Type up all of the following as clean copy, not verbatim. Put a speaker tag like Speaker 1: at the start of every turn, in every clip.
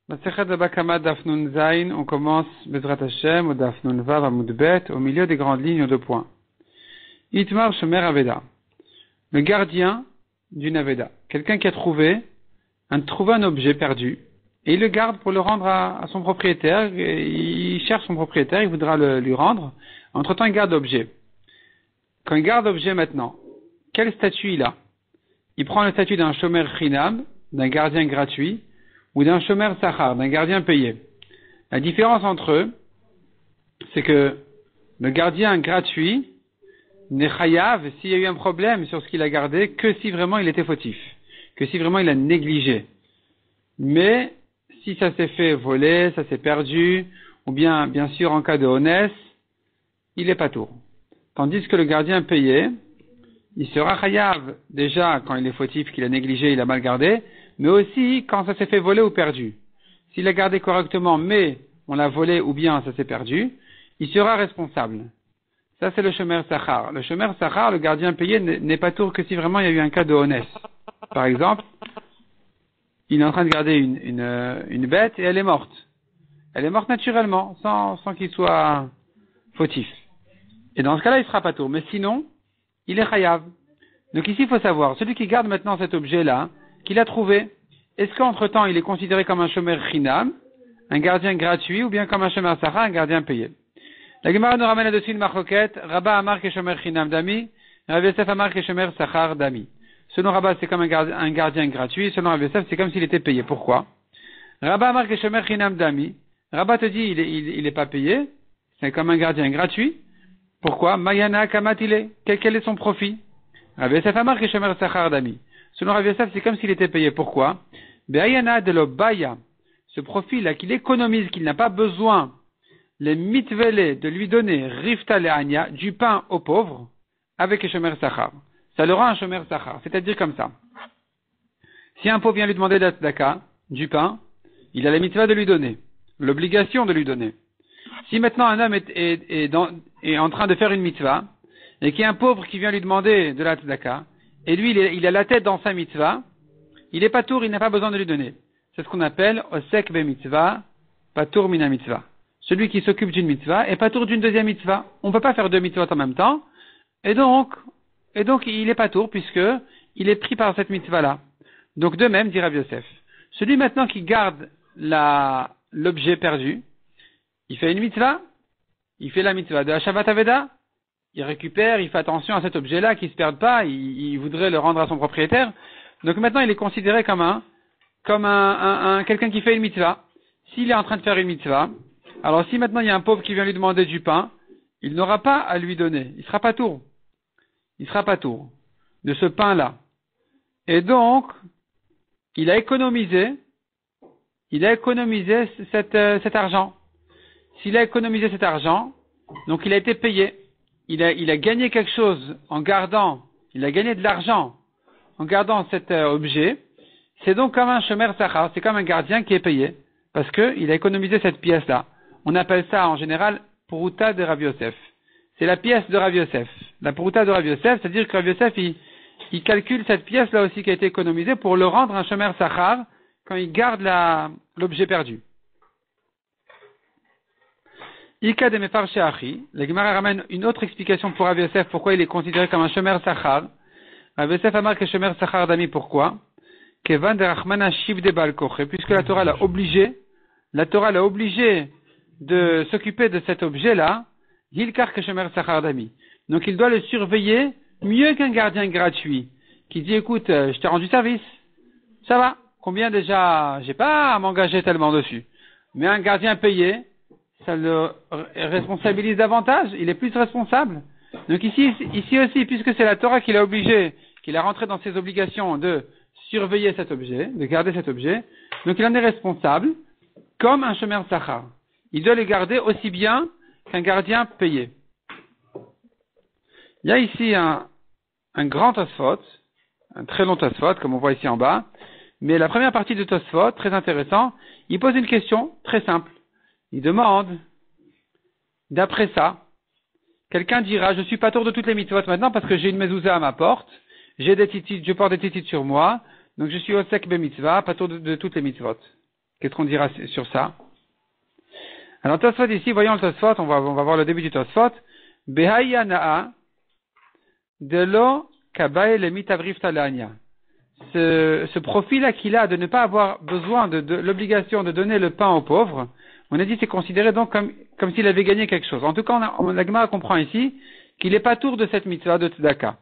Speaker 1: Masechet Baba Kama Daf Nun Zayin, on commence Bezrat Hashem au Daf Nun Vav Amud Bet, au milieu des grandes lignes aux 2 points. Itmar Shomer Aveda, le gardien d'une Aveda, quelqu'un qui a trouvé un objet perdu, et il le garde pour le rendre à son propriétaire, il cherche son propriétaire, il voudra lui rendre, entre-temps il garde l'objet. Quand il garde l'objet maintenant, quel statut il a? Il prend le statut d'un Shomer Chinam, d'un gardien gratuit, ou d'un Shomer Sachar, d'un gardien payé. La différence entre eux, c'est que le gardien gratuit n'est chayav s'il y a eu un problème sur ce qu'il a gardé que si vraiment il était fautif, que si vraiment il a négligé. Mais si ça s'est fait voler, ça s'est perdu, ou bien sûr en cas de honès, il est pas tour. Tandis que le gardien payé, il sera chayav déjà quand il est fautif, qu'il a négligé, il a mal gardé, mais aussi quand ça s'est fait voler ou perdu. S'il a gardé correctement, mais on l'a volé ou bien ça s'est perdu, il sera responsable. Ça, c'est le Shomer Sachar. Le Shomer Sachar, le gardien payé, n'est pas tour que si vraiment il y a eu un cas de honès. Par exemple, il est en train de garder une bête et elle est morte. Elle est morte naturellement, sans qu'il soit fautif. Et dans ce cas-là, il sera pas tour. Mais sinon, il est chayav. Donc ici, il faut savoir, celui qui garde maintenant cet objet-là, qu'il a trouvé, est-ce qu'entre-temps, il est considéré comme un Shomer Chinam, un gardien gratuit, ou bien comme un Shomer Sachar, un gardien payé? La Gemara nous ramène là-dessus une marloquette. Rabba Amar ke Shomer Chinam dami, Rav Yosef Amar ke Shomer Sachar dami. Selon Rabba, c'est comme un gardien gratuit, selon Rav Yosef, c'est comme s'il était payé. Pourquoi? Rabba Amar ke Shomer Chinam dami. Rabba te dit, il est pas payé, c'est comme un gardien gratuit. Pourquoi? Mayana kamatile. Quel est son profit? Rav Yosef Amar ke Shomer Sachar dami. Selon Rav Yosef, c'est comme s'il était payé. Pourquoi? Be'ayana de l'obaya. Ce profil-là qu'il économise, qu'il n'a pas besoin, les mitvele de lui donner, rifta le'anya, du pain aux pauvres, avec un Shomer Sachar. Ça le rend un Shomer Sachar. C'est-à-dire comme ça. Si un pauvre vient lui demander de la tzedaka, du pain, il a la mitzvah de lui donner. L'obligation de lui donner. Si maintenant un homme est en train de faire une mitzvah, et qu'il y a un pauvre qui vient lui demander de la tzedaka, et lui, il a la tête dans sa mitzvah, il est patour, il n'a pas besoin de lui donner. C'est ce qu'on appelle osek be mitzvah, patour mina mitzvah. Celui qui s'occupe d'une mitzvah est patour d'une deuxième mitzvah. On ne peut pas faire 2 mitzvahs en même temps, et donc il est patour puisque il est pris par cette mitzvah-là. Donc de même, dit Rav Yosef, celui maintenant qui garde l'objet perdu, il fait une mitzvah, il fait la mitzvah de Hashavat Aveda, il récupère, il fait attention à cet objet-là, qu'il ne se perde pas, il voudrait le rendre à son propriétaire. Donc maintenant, il est considéré comme un quelqu'un qui fait une mitzvah. S'il est en train de faire une mitzvah, alors si maintenant il y a un pauvre qui vient lui demander du pain, il n'aura pas à lui donner. Il sera pas tour. Il sera pas tour de ce pain-là. Et donc, il a économisé cet argent. S'il a économisé cet argent, donc il a été payé. Il a gagné quelque chose en gardant, il a gagné de l'argent en gardant cet objet. C'est donc comme un Shomer Sachar, c'est comme un gardien qui est payé, parce qu'il a économisé cette pièce-là. On appelle ça en général Puruta de Rav Yosef. C'est la pièce de Rav Yosef. La Puruta de Rav Yosef, c'est-à-dire que Rav Yosef, il calcule cette pièce-là aussi qui a été économisée pour le rendre un Shomer Sachar quand il garde l'objet perdu. Ika de Mefarche Achi, la Gemara ramène une autre explication pour Rav Yosef, pourquoi il est considéré comme un Shomer Sachar. Rav Yosef a marqué Shomer Sachar dami, pourquoi? Kevan de Rachmana Shiv de Baal Koche, puisque la Torah l'a obligé de s'occuper de cet objet-là, Hilkar que Shomer Sachar dami. Donc il doit le surveiller mieux qu'un gardien gratuit, qui dit, écoute, je t'ai rendu service, ça va, combien déjà, j'ai pas à m'engager tellement dessus. Mais un gardien payé, ça le responsabilise davantage, il est plus responsable. Donc ici aussi, puisque c'est la Torah qui l'a obligé, qu'il a rentré dans ses obligations de surveiller cet objet, de garder cet objet, donc il en est responsable, comme un Shomer Sachar. Il doit le garder aussi bien qu'un gardien payé. Il y a ici un grand Tosfot, un très long Tosfot, comme on voit ici en bas, mais la première partie de Tosfot, très intéressant, il pose une question très simple. Il demande, d'après ça, quelqu'un dira, je suis pas tour de toutes les mitzvot maintenant parce que j'ai une mezouza à ma porte, j'ai des titites, je porte des titites sur moi, donc je suis osek be mitzvah, pas tour de toutes les mitzvot. Qu'est-ce qu'on dira sur ça? Alors, Tosfot ici, voyons le Tosfot, on va voir le début du Tosfot. Behaya na'a de lo kabae le mitavrif talania. Ce profil-là qu'il a de ne pas avoir besoin de l'obligation de donner le pain aux pauvres, on a dit c'est considéré donc comme s'il avait gagné quelque chose. En tout cas, la Gemara comprend ici qu'il n'est pas tour de cette mitzvah de tzedaka.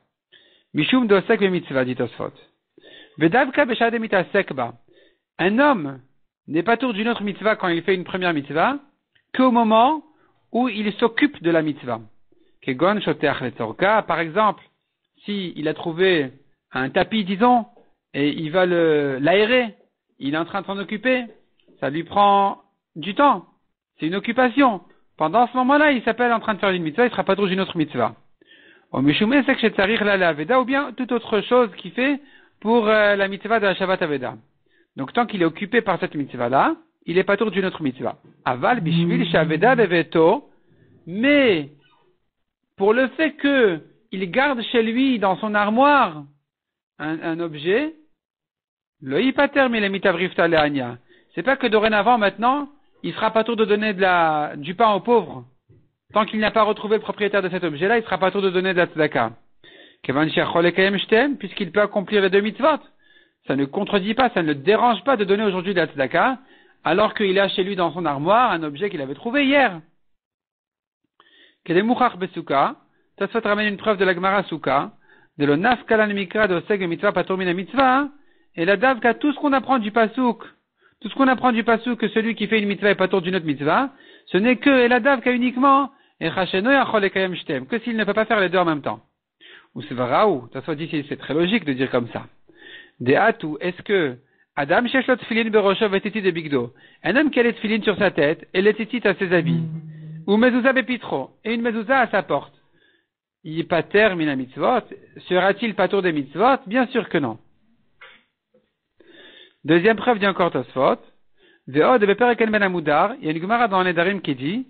Speaker 1: Mishum dosek ve mitzvah, dit Tosfot. Vedavka beshade mitasekba. Un homme n'est pas tour d'une autre mitzvah quand il fait une première mitzvah qu'au moment où il s'occupe de la mitzvah. Kegon shoteach letzorka, par exemple, si il a trouvé un tapis, disons, et il va l'aérer, il est en train de s'en occuper, ça lui prend du temps, c'est une occupation. Pendant ce moment-là, il s'appelle en train de faire une mitzvah, il sera pas tour d'une autre mitzvah. Ou bien toute autre chose qu'il fait pour la mitzvah de la Shabbat Aveda. Donc tant qu'il est occupé par cette mitzvah-là, il est pas tour d'une autre mitzvah. Aval bishvil shaveda beveto, mais pour le fait que il garde chez lui dans son armoire un objet, le hipater mais le mitavrifta leania. C'est pas que dorénavant maintenant, il sera pas tour de donner du pain aux pauvres. Tant qu'il n'a pas retrouvé le propriétaire de cet objet-là, il sera pas tour de donner de la tzedaka. Puisqu'il peut accomplir les deux mitzvot. Ça ne contredit pas, ça ne le dérange pas de donner aujourd'hui de la tzedaka, alors qu'il a chez lui dans son armoire un objet qu'il avait trouvé hier. Kedemuchach besuka, Tosfot ramène une preuve de la Gemara Souka, de lo nafkalan mikra de oseg mitzvah patormina mitzvah, et la davka, tout ce qu'on apprend du pasouk, que celui qui fait une mitzvah est pas tour d'une autre mitzvah, ce n'est que, et la davka uniquement, et chacheno yachol ekayem shtem, que s'il ne peut pas faire les deux en même temps. Ou c'est varaou, Tosfot dit c'est très logique de dire comme ça. De atou, est-ce que Adam sheshlot tfilin berosho vetitit de bigdo, un homme qui a les tfilin sur sa tête et les titit à ses habits, ou mezouza bepitro, et une mezouza à sa porte, yipater mina mitzvot, sera-t-il pas tour des mitzvot? Bien sûr que non. Deuxième preuve dit encore Tosfot, ve'od bepereken ben amudar, il y a une Gemara dans les Nedarim qui dit,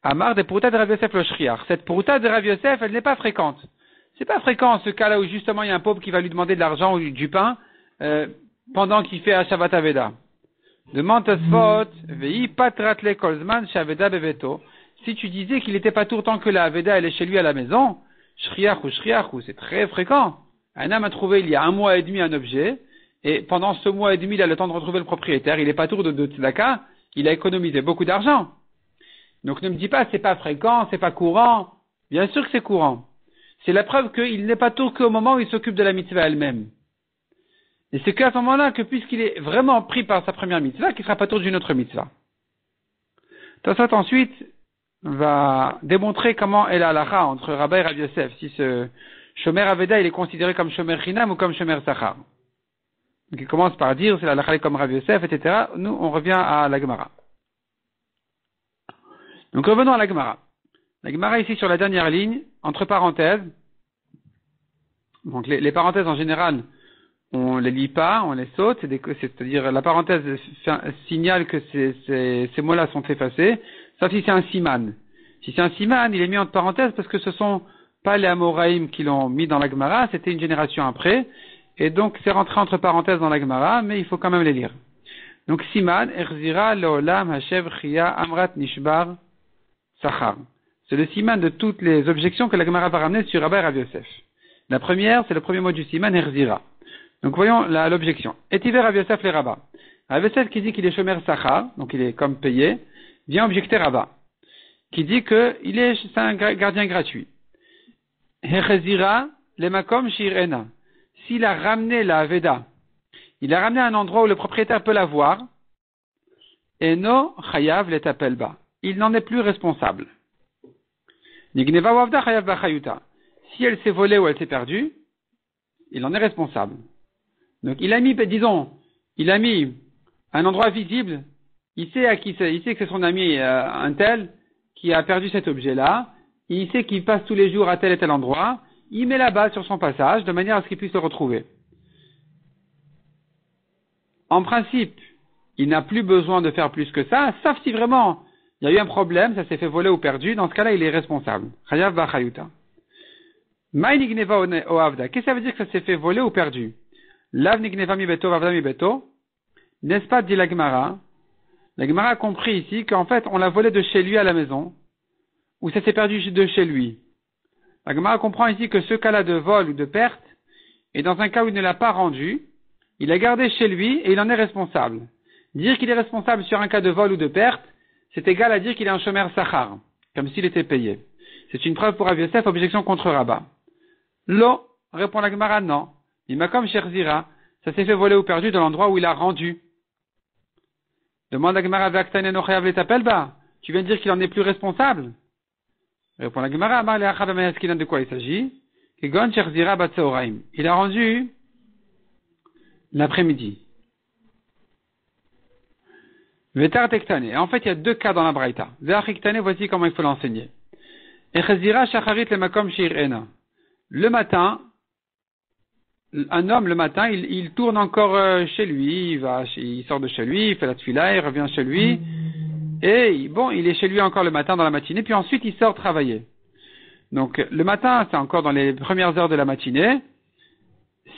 Speaker 1: Amar de Puruta de Rav Yosef lo shriach. Cette Puruta de Rav Yosef, elle n'est pas fréquente. C'est pas fréquent ce cas-là où justement il y a un pauvre qui va lui demander de l'argent ou du pain pendant qu'il fait Shabbat Aveda. Demande Tosfot, vei patratle kolzman shaveda beveto. Si tu disais qu'il n'était pas tout le temps que la Aveda elle est chez lui à la maison, shriach ou, c'est très fréquent. Un homme a trouvé il y a 1 mois et demi un objet, et pendant ce mois et demi il a le temps de retrouver le propriétaire, il n'est pas tour de tzedaka, il a économisé beaucoup d'argent. Donc ne me dis pas c'est pas fréquent, c'est pas courant. Bien sûr que c'est courant. C'est la preuve qu'il n'est pas tour qu'au moment où il s'occupe de la mitzvah elle-même. Et c'est qu'à ce moment-là que puisqu'il est vraiment pris par sa première mitzvah, qu'il sera pas tour d'une autre mitzvah. Tosfot ensuite va démontrer comment est la halakha entre Rabba et Rav Yosef, si ce Shomer Aveda il est considéré comme Shomer Chinam ou comme Shomer Sachar. Donc il commence par dire c'est la halakha comme Rav Yosef, etc. Nous on revient à la Gemara. Donc revenons à la Gemara. La Gemara ici sur la dernière ligne, entre parenthèses. Donc les parenthèses en général, on les lit pas, on les saute, c'est-à-dire la parenthèse signale que ces mots-là sont effacés, sauf si c'est un siman. Si c'est un siman, il est mis entre parenthèses parce que ce sont pas les Amoraïm qui l'ont mis dans la Gemara, c'était une génération après, et donc c'est rentré entre parenthèses dans la Gemara, mais il faut quand même les lire. Donc siman, erzira leolam hashev chia amrat nishbar sachar. C'est le siman de toutes les objections que la Gemara va ramener sur Rabba et Rav Yosef. La première, c'est le premier mot du siman, erzira. Donc voyons l'objection. Etiver Rav Yosef les Rabba. Rav Yosef qui dit qu'il est shomer sachar, donc il est comme payé, vient objecter Rabba, qui dit que c'est un gardien gratuit. Erzira le makom shirena. S'il a ramené la Aveda, il a ramené à un endroit où le propriétaire peut la voir, eno chayav le tapelba. Il n'en est plus responsable. Nigneva wavda chayav bachayuta. Si elle s'est volée ou elle s'est perdue, il en est responsable. Donc il a mis un endroit visible, il sait que c'est son ami un tel qui a perdu cet objet-là, il sait qu'il passe tous les jours à tel et tel endroit, il met la balle sur son passage de manière à ce qu'il puisse le retrouver. En principe, il n'a plus besoin de faire plus que ça, sauf si vraiment il y a eu un problème, ça s'est fait voler ou perdu, dans ce cas-là il est responsable. Chayav bachayuta. Maïnigneva o avda. Qu'est-ce que ça veut dire que ça s'est fait voler ou perdu? Lav nigneva mi beto, vavda mi beto. N'est-ce pas, dit la Gemara, La Gemara a compris ici qu'en fait, on l'a volé de chez lui à la maison, ou ça s'est perdu de chez lui. La Gemara comprend ici que ce cas-là de vol ou de perte est dans un cas où il ne l'a pas rendu, il l'a gardé chez lui et il en est responsable. Dire qu'il est responsable sur un cas de vol ou de perte, c'est égal à dire qu'il est un chômeur sachar, comme s'il était payé. C'est une preuve pour Rav Yosef, objection contre Rabat. Lo, répond la Gemara, non. Il m'a comme Sherzira, ça s'est fait voler ou perdu dans l'endroit où il a rendu. Demande la Gemara, tu viens de dire qu'il en est plus responsable? Répond la Gemara, de quoi il s'agit? Il a rendu l'après-midi. Vetar tektane. En fait, il y a deux cas dans la Braïta. Vetar tektane, voici comment il faut l'enseigner. Le matin, un homme, le matin, il tourne encore chez lui, il sort de chez lui, il fait la tefila, il revient chez lui, et bon, il est chez lui encore le matin dans la matinée, puis ensuite il sort travailler. Donc, le matin, c'est encore dans les premières heures de la matinée.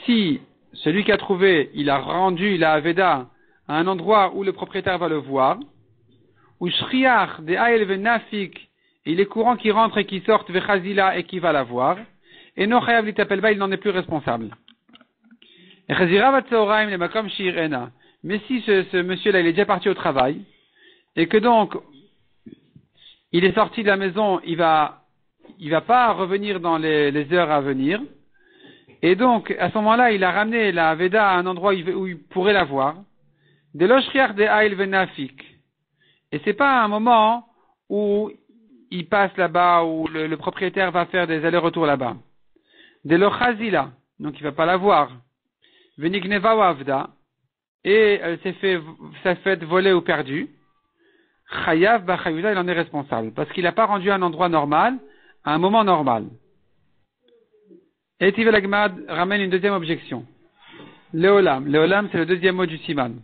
Speaker 1: Si celui qui a trouvé, il a rendu la Aveda à un endroit où le propriétaire va le voir, où Shriach de Aïl Venafik, il est courant qu'il rentre et qu'il sorte Vechazila et qu'il va la voir, et non Chayav Litapelba, il n'en est plus responsable. Mais si ce monsieur-là, il est déjà parti au travail, et que donc, il est sorti de la maison, il va pas revenir dans les heures à venir, et donc, à ce moment-là, il a ramené la Veda à un endroit où il pourrait la voir, de l'oshriach de Aïl Venafik. Et c'est pas un moment où il passe là-bas, où le propriétaire va faire des allers-retours là-bas. De l'ochazila, donc il va pas la voir. Venigneva wavda, et elle s'est fait voler ou perdue. Chayav b'chayuda, il en est responsable, parce qu'il n'a pas rendu un endroit normal, à un moment normal. Et Tive Lagmad ramène une deuxième objection. Leolam, c'est le deuxième mot du siman.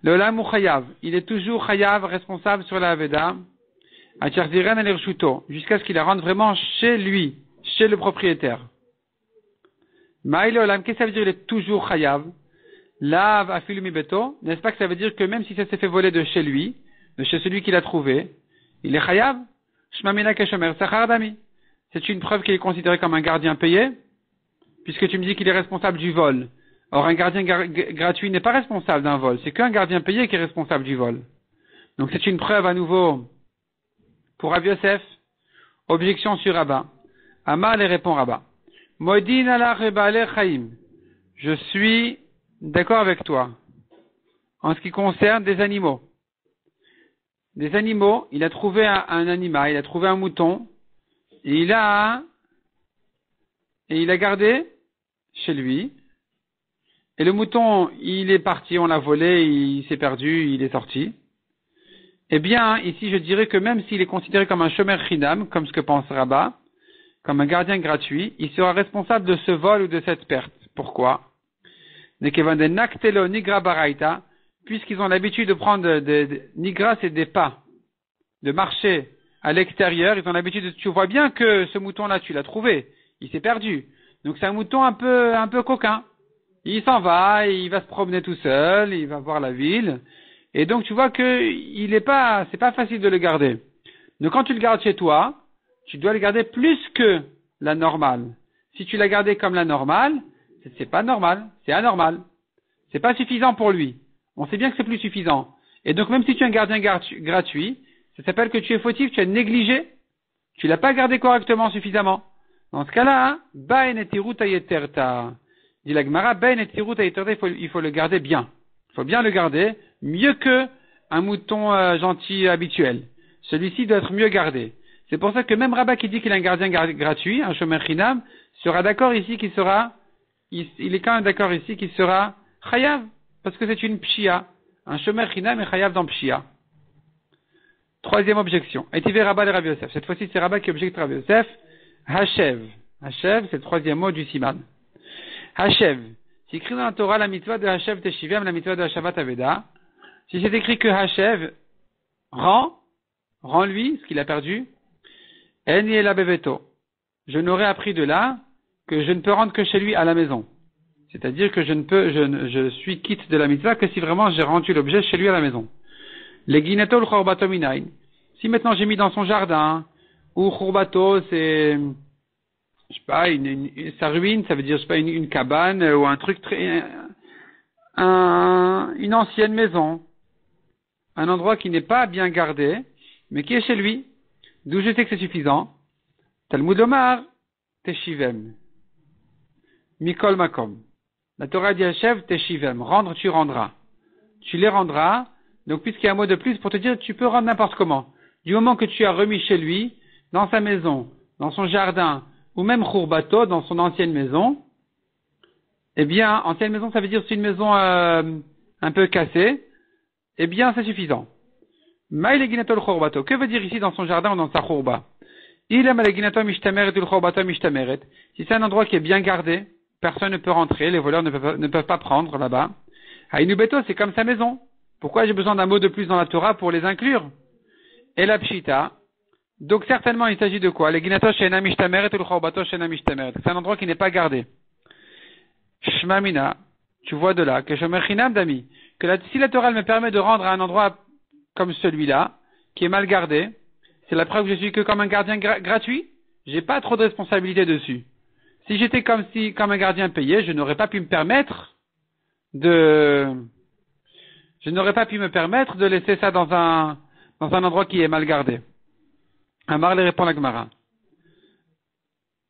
Speaker 1: Leolam ou chayav, il est toujours chayav, responsable sur la aveda, à Tcherziren et jusqu'à ce qu'il la rende vraiment chez lui, chez le propriétaire. Maïle Olam, qu'est-ce que ça veut dire il est toujours chayav? Lav afilumi beto, n'est-ce pas que ça veut dire que même si ça s'est fait voler de chez lui, de chez celui qui l'a trouvé, il est chayav? Shmamina keshomer sachar dami. C'est une preuve qu'il est considéré comme un gardien payé, puisque tu me dis qu'il est responsable du vol. Or, un gardien gratuit n'est pas responsable d'un vol, c'est qu'un gardien payé qui est responsable du vol. Donc c'est une preuve à nouveau pour Rav Yosef. Objection sur Rabat. Amar les répond Rabat. Modin ala rebale chaim. Je suis d'accord avec toi en ce qui concerne des animaux. Des animaux, il a trouvé un animal, il a trouvé un mouton, et il a gardé chez lui. Et le mouton, il est parti, on l'a volé, il s'est perdu, il est sorti. Eh bien, ici, je dirais que même s'il est considéré comme un shomer chinam, comme ce que pense Rabat, comme un gardien gratuit, il sera responsable de ce vol ou de cette perte. Pourquoi? Puisqu'ils ont l'habitude de prendre nigra, c'est des pas, de marcher à l'extérieur, ils ont l'habitude tu vois bien que ce mouton-là, tu l'as trouvé, il s'est perdu. Donc c'est un mouton un peu coquin. Il s'en va, il va se promener tout seul, il va voir la ville, et donc tu vois que c'est pas facile de le garder. Donc quand tu le gardes chez toi, tu dois le garder plus que la normale. Si tu l'as gardé comme la normale, c'est pas normal, c'est anormal. C'est pas suffisant pour lui. On sait bien que c'est plus suffisant. Et donc même si tu es un gardien gratuit, ça s'appelle que tu es fautif, tu as négligé, tu l'as pas gardé correctement, suffisamment. Dans ce cas-là, Baen et Tirut ayeterta. Dit la Gemara, Baen et Tirut ayeterta, il faut le garder bien. Il faut bien le garder, mieux que un mouton gentil habituel. Celui-ci doit être mieux gardé. C'est pour ça que même Rabat qui dit qu'il a un gardien gratuit, un shomer chinam, sera d'accord ici qu'il sera, il est quand même d'accord ici qu'il sera chayav, parce que c'est une pshia. Un shomer chinam est chayav dans pshia. Troisième objection. Etive Rabat et Rav Yosef. Cette fois-ci, c'est Rabat qui objecte Rav Yosef. Hashev. Hashev, c'est le troisième mot du siman. Hashev. C'est écrit dans la Torah la mitzvah de Hashev Teshivem, la mitzvah de Hashavat Aveda. Si c'est écrit que Hashev rend lui ce qu'il a perdu, En yela beveto. Je n'aurais appris de là que je ne peux rendre que chez lui à la maison. C'est-à-dire que je suis quitte de la mitzvah que si vraiment j'ai rendu l'objet chez lui à la maison. Les guinato le chorbato minain. Si maintenant j'ai mis dans son jardin, ou chorbato, c'est, je sais pas, sa ruine, ça veut dire, je sais pas, une cabane, ou un truc une ancienne maison. Un endroit qui n'est pas bien gardé, mais qui est chez lui. D'où je sais que c'est suffisant. Talmud Omar, Teshivem. Mikol Makom. La Torah dit Hashem, Teshivem. Rendre, tu rendras. Tu les rendras. Donc, puisqu'il y a un mot de plus pour te dire, tu peux rendre n'importe comment. Du moment que tu as remis chez lui, dans sa maison, dans son jardin, ou même Khurbato, dans son ancienne maison, eh bien, ancienne maison, ça veut dire c'est une maison un peu cassée, eh bien, c'est suffisant. Maïleginatol Khurbato. Que veut dire ici dans son jardin ou dans sa Khurba? Si c'est un endroit qui est bien gardé, personne ne peut rentrer, les voleurs ne peuvent pas prendre là-bas. Haïnubeto, c'est comme sa maison. Pourquoi j'ai besoin d'un mot de plus dans la Torah pour les inclure? Et la pshita. Donc certainement il s'agit de quoi? C'est un endroit qui n'est pas gardé. Shmamina, tu vois de là que si la Torah me permet de rendre à un endroit comme celui-là, qui est mal gardé, c'est la preuve que je suis que comme un gardien gratuit. J'ai pas trop de responsabilité dessus. Si j'étais comme un gardien payé, je n'aurais pas pu me permettre de laisser ça dans un endroit qui est mal gardé. Amarle répond à la Gemara.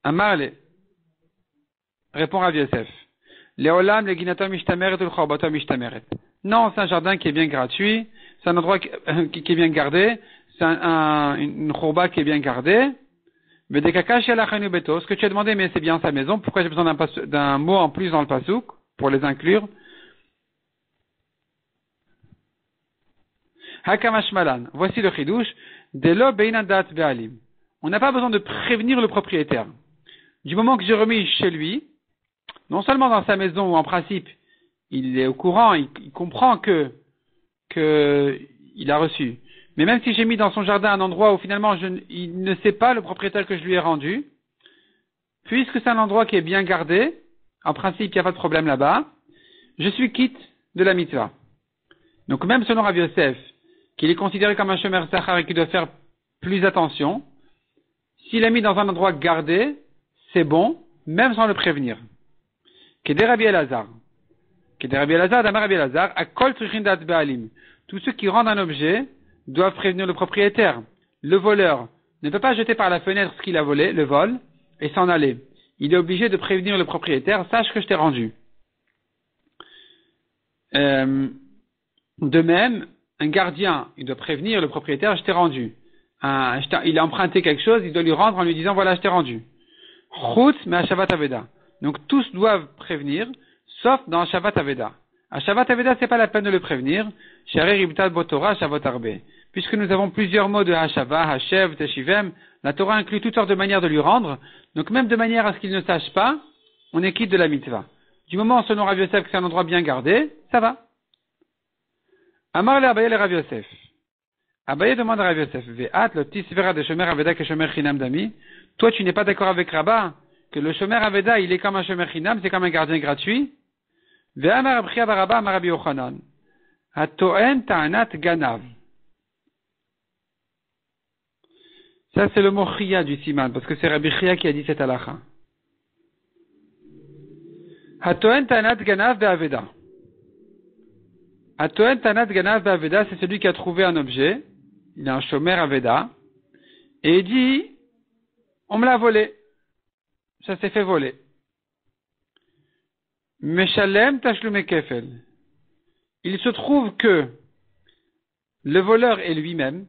Speaker 1: Amarle répond à Yosef. Leolam le ginatom mishtameret ou le chorbatom mishtameret. Non, c'est un jardin qui est bien gratuit, c'est un endroit qui est bien gardé, c'est une chorba qui est bien gardée. Mais des kakash yalachanu beto, ce que tu as demandé, mais c'est bien sa maison, pourquoi j'ai besoin d'un mot en plus dans le pasouk, pour les inclure? Hakamash malan. Voici le chidouche. Delo beinadat be'alim. On n'a pas besoin de prévenir le propriétaire. Du moment que j'ai remis chez lui, non seulement dans sa maison où en principe il est au courant, il comprend que il a reçu, mais même si j'ai mis dans son jardin un endroit où finalement il ne sait pas le propriétaire que je lui ai rendu, puisque c'est un endroit qui est bien gardé, en principe il n'y a pas de problème là-bas, je suis quitte de la mitzvah. Donc même selon Rav Yosef, qu'il est considéré comme un shomer sachar et qu'il doit faire plus attention, s'il a mis dans un endroit gardé, c'est bon, même sans le prévenir. Kedé Rabbi Elazar, Damar Rabbi Elazar, Akol Trichin Dat Be'alim. Tous ceux qui rendent un objet doivent prévenir le propriétaire. Le voleur ne peut pas jeter par la fenêtre ce qu'il a volé, le vol, et s'en aller. Il est obligé de prévenir le propriétaire, sache que je t'ai rendu. De même, un gardien, il doit prévenir le propriétaire, je t'ai rendu. Il a emprunté quelque chose, il doit lui rendre en lui disant, voilà, je t'ai rendu. Chutz mais à Shabbat Aveda. Donc tous doivent prévenir, sauf dans Shabbat Aveda. À Shabbat Aveda, c'est pas la peine de le prévenir. Sharei Ribtat Botora Shavot Arbe. Puisque nous avons plusieurs mots de Hashava, Hashev, Teshivem, la Torah inclut toutes sortes de manières de lui rendre. Donc même de manière à ce qu'il ne sache pas, on est quitte de la mitzvah. Du moment, selon Rav Yosef, que c'est un endroit bien gardé, ça va. Amar le Abaye le Rav Yosef. Abaye demande à Rav Yosef, Ve'at le tisvera de Shomer Aveda que Shomer Chinam Dami. Toi, tu n'es pas d'accord avec Rabbah que le Shomer Aveda, il est comme un Shomer Chinam, c'est comme un gardien gratuit? Ve'amar Abchia Barabba Amar Rabbi Yochanan. Hatoen ta'anat ganav. Ça, c'est le mot Chia du Siman, parce que c'est Rabbi Chia qui a dit cette halakha. Hatoen ta'anat ganav be'aveda. Hatoen ta'anat ganav be'aveda, c'est celui qui a trouvé un objet. Il a un Shomer Aveda. Et il dit, on me l'a volé. Ça s'est fait voler. Meshalem tashlume kefel. Il se trouve que le voleur est lui-même.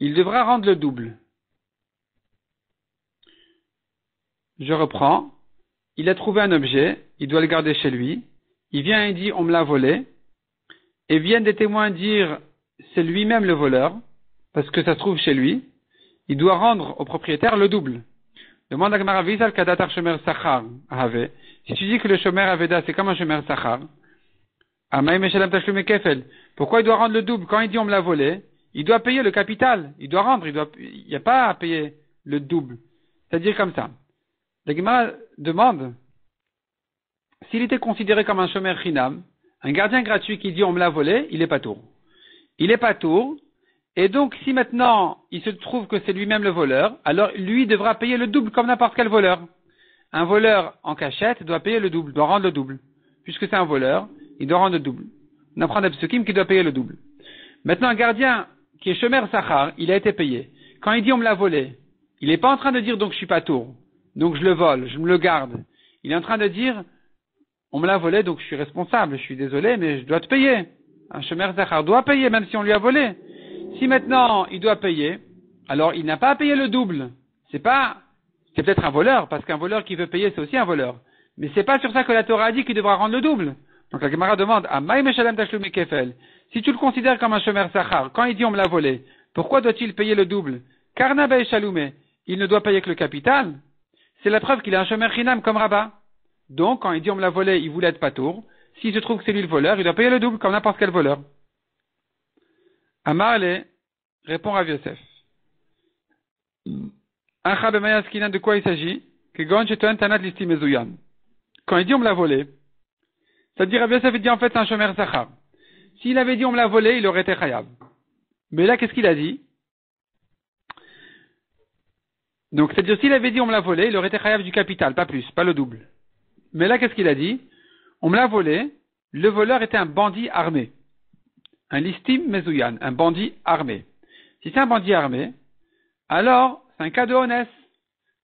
Speaker 1: Il devra rendre le double. Je reprends. Il a trouvé un objet. Il doit le garder chez lui. Il vient et dit, on me l'a volé. Et viennent des témoins dire, c'est lui-même le voleur, parce que ça se trouve chez lui. Il doit rendre au propriétaire le double. Demande à Gemara Vizal Kadatar Shomer Sachar Have. Si tu dis que le Shomer Aveda c'est comme un Shomer Sachar, Amaï Meshalam Tashlume Kefel, pourquoi il doit rendre le double? Quand il dit on me l'a volé, il doit payer le capital. Il doit rendre, il n'y a pas à payer le double. C'est-à-dire comme ça. La Gemara demande, s'il était considéré comme un Shomer Chinam, Un gardien gratuit qui dit on me l'a volé, il est patour. Il est patour, et donc si maintenant il se trouve que c'est lui-même le voleur, alors lui devra payer le double comme n'importe quel voleur. Un voleur en cachette doit payer le double, doit rendre le double. Puisque c'est un voleur, il doit rendre le double. On apprend d'Absukim qu'il doit payer le double. Maintenant, un gardien qui est Shomer Sachar, il a été payé. Quand il dit on me l'a volé, il n'est pas en train de dire donc je suis patour, donc je le vole, je me le garde. Il est en train de dire on me l'a volé donc je suis responsable, je suis désolé mais je dois te payer. Un Shomer Sachar doit payer même si on lui a volé. Si maintenant il doit payer, alors il n'a pas à payer le double. C'est peut-être un voleur, parce qu'un voleur qui veut payer c'est aussi un voleur. Mais c'est pas sur ça que la Torah a dit qu'il devra rendre le double. Donc la Gemara demande à Maï Meshalem Tashlumi Kefel, si tu le considères comme un Shomer Sachar, quand il dit on me l'a volé, pourquoi doit-il payer le double? Karna Bei Shalume, il ne doit payer que le capital. C'est la preuve qu'il est un Shomer Chinam comme Rabat. Donc quand il dit on me l'a volé, il voulait être patour. S'il se trouve que c'est lui le voleur, il doit payer le double comme n'importe quel voleur. Amarle répond Rav Yosef. De quoi il s'agit? Quand il dit on me l'a volé, c'est-à-dire Rav Yosef dit en fait c'est un Shomer Sachar. S'il avait dit on me l'a volé, il aurait été chayav. Mais là, qu'est-ce qu'il a dit? Donc, c'est-à-dire s'il avait dit on me l'a volé, il aurait été chayav du capital, pas plus, pas le double. Mais là, qu'est-ce qu'il a dit? On me l'a volé, le voleur était un bandit armé. Un listim mezouyan, un bandit armé. Si c'est un bandit armé, alors c'est un cas de honnête.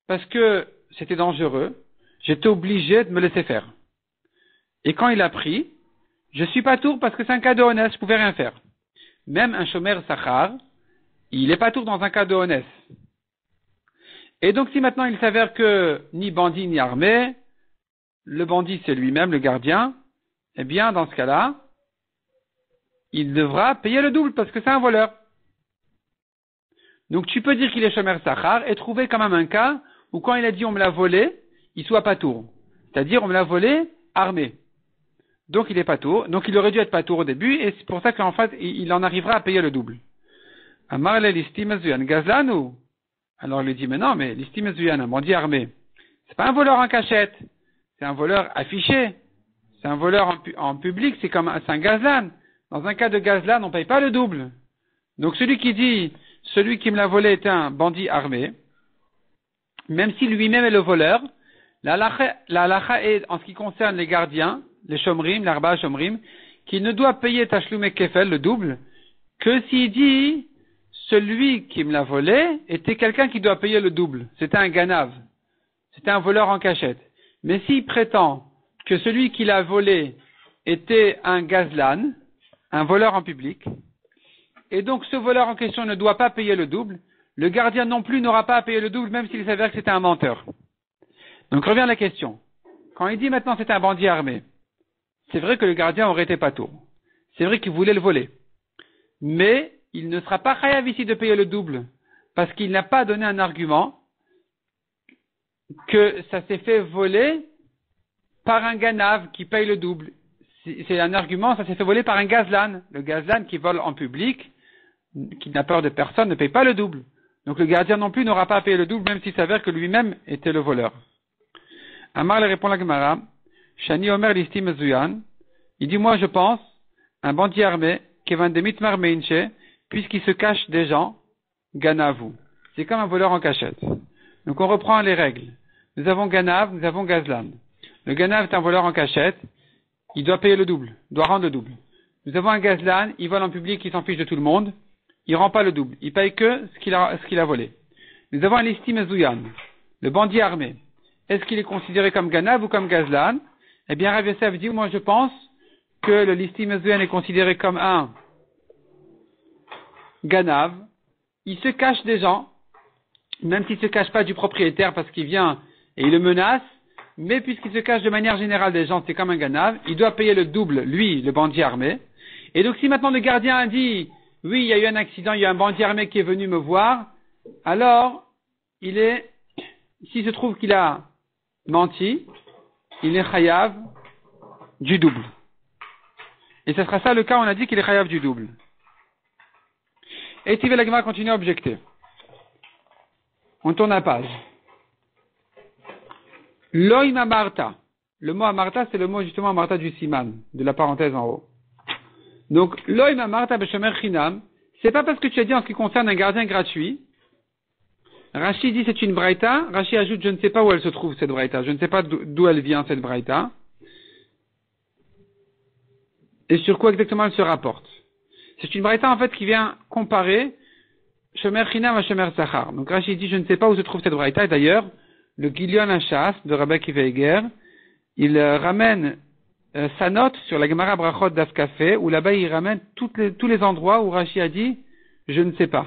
Speaker 1: Parce que c'était dangereux, j'étais obligé de me laisser faire. Et quand il a pris, je suis pas tour parce que c'est un cas de honnête, je pouvais rien faire. Même un Shomer Sachar, il est pas tour dans un cas de honnête. Et donc si maintenant il s'avère que ni bandit ni armé, le bandit c'est lui-même, le gardien, eh bien dans ce cas-là, il devra payer le double parce que c'est un voleur. Donc tu peux dire qu'il est Shomer Sachar et trouver quand même un cas où quand il a dit on me l'a volé, il soit pas tour. C'est-à-dire on me l'a volé armé. Donc il est pas tour. Donc il aurait dû être pas tour au début et c'est pour ça qu'en fait il en arrivera à payer le double. Amar le listim azuyan gazlanu. Alors il lui dit mais non mais listim azuyan, un bandit armé, c'est pas un voleur en cachette, c'est un voleur affiché, c'est un voleur en public, c'est un gazlan. Dans un cas de gazlan on paye pas le double. Donc celui qui dit celui qui me l'a volé est un bandit armé, même si lui-même est le voleur, la halacha est, en ce qui concerne les gardiens, les shomrim, l'arba shomrim, qu'il ne doit payer tashlum et kefel, le double, que s'il dit, celui qui me l'a volé était quelqu'un qui doit payer le double. C'était un ganav. C'était un voleur en cachette. Mais s'il prétend que celui qui l'a volé était un gazlan, un voleur en public, et donc ce voleur en question ne doit pas payer le double, le gardien non plus n'aura pas à payer le double, même s'il s'avère que c'était un menteur. Donc revient la question. Quand il dit maintenant c'est un bandit armé, c'est vrai que le gardien aurait été pas tour. C'est vrai qu'il voulait le voler. Mais il ne sera pas chayav ici de payer le double, parce qu'il n'a pas donné un argument que ça s'est fait voler par un ganav qui paye le double. C'est un argument, ça s'est fait voler par un gazlan. Le gazlan qui vole en public, qui n'a peur de personne, ne paye pas le double. Donc le gardien non plus n'aura pas à payer le double, même s'il s'avère que lui-même était le voleur. Amar le répond la Gemara, Shani Omer listim mezuyan, il dit moi je pense, un bandit armé, Kevan demit mar meinche, puisqu'il se cache des gens, ganavu. C'est comme un voleur en cachette. Donc on reprend les règles. Nous avons ganav, nous avons gazlan. Le ganav est un voleur en cachette, il doit payer le double, doit rendre le double. Nous avons un gazlan, il vole en public, il s'en fiche de tout le monde, il rend pas le double, il paye que ce qu'il a volé. Nous avons un listim mezouyan, le bandit armé. Est-ce qu'il est considéré comme ganav ou comme gazlan? Eh bien, Rav Yosef dit, moi je pense que le listim mezouyan est considéré comme un ganav. Il se cache des gens, même s'il ne se cache pas du propriétaire parce qu'il vient et il le menace, mais puisqu'il se cache de manière générale des gens, c'est comme un ganav, il doit payer le double, lui, le bandit armé. Et donc si maintenant le gardien a dit, oui, il y a eu un accident, il y a un bandit armé qui est venu me voir, alors, s'il se trouve qu'il a menti, il est chayav du double. Et ce sera ça le cas, on a dit qu'il est chayav du double. Et Tive la Gemara continue à objecter. On tourne la page. Loïma Marta. Le mot amarta, c'est le mot justement amarta du siman, de la parenthèse en haut. Donc, loim amarta beshomer chinam, c'est pas parce que tu as dit en ce qui concerne un gardien gratuit. Rashi dit c'est une braïta. Rashi ajoute je ne sais pas où elle se trouve cette braïta. Je ne sais pas d'où elle vient cette braïta. Et sur quoi exactement elle se rapporte. C'est une braïta en fait qui vient comparer shomer chinam à shomer sachar. Donc Rashi dit je ne sais pas où se trouve cette braïta. Et d'ailleurs, le Gilion Hachas de Rabbi Akiva Eiger, il ramène sa note sur la Gemara Brachot d'Af Kafé, où là-bas il ramène tous les endroits où Rashi a dit je ne sais pas.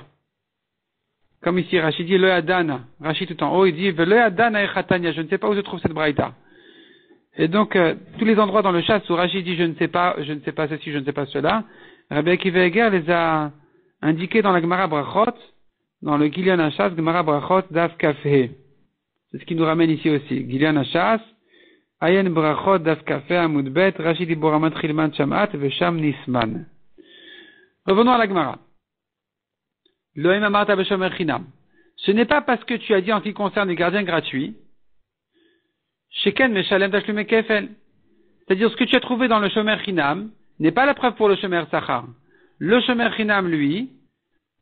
Speaker 1: Comme ici, Rashi dit le Adana. Rashi tout en haut, il dit le Adana echatania. Je ne sais pas où se trouve cette braïta. Et donc tous les endroits dans le chasse où Rashi dit je ne sais pas ceci, je ne sais pas cela, Rabbi Akiva Eiger les a indiqués dans la Gemara Brachot, dans le Gilion Hachas, Gemara Brachot d'Af Kafé. C'est ce qui nous ramène ici aussi. Gilion Hachas, Ayen Brachot d'Af Kafé Amud Bet, Rashi di Boramat Chilman Shamat Vesham Nisman. Revenons à la Gemara. Loim amarta beshomer chinam. Ce n'est pas parce que tu as dit en ce qui concerne les gardiens gratuits, sheken meshalem tashlume kefel. C'est-à-dire ce que tu as trouvé dans le shomer chinam n'est pas la preuve pour le shomer sachar. Le shomer chinam, lui,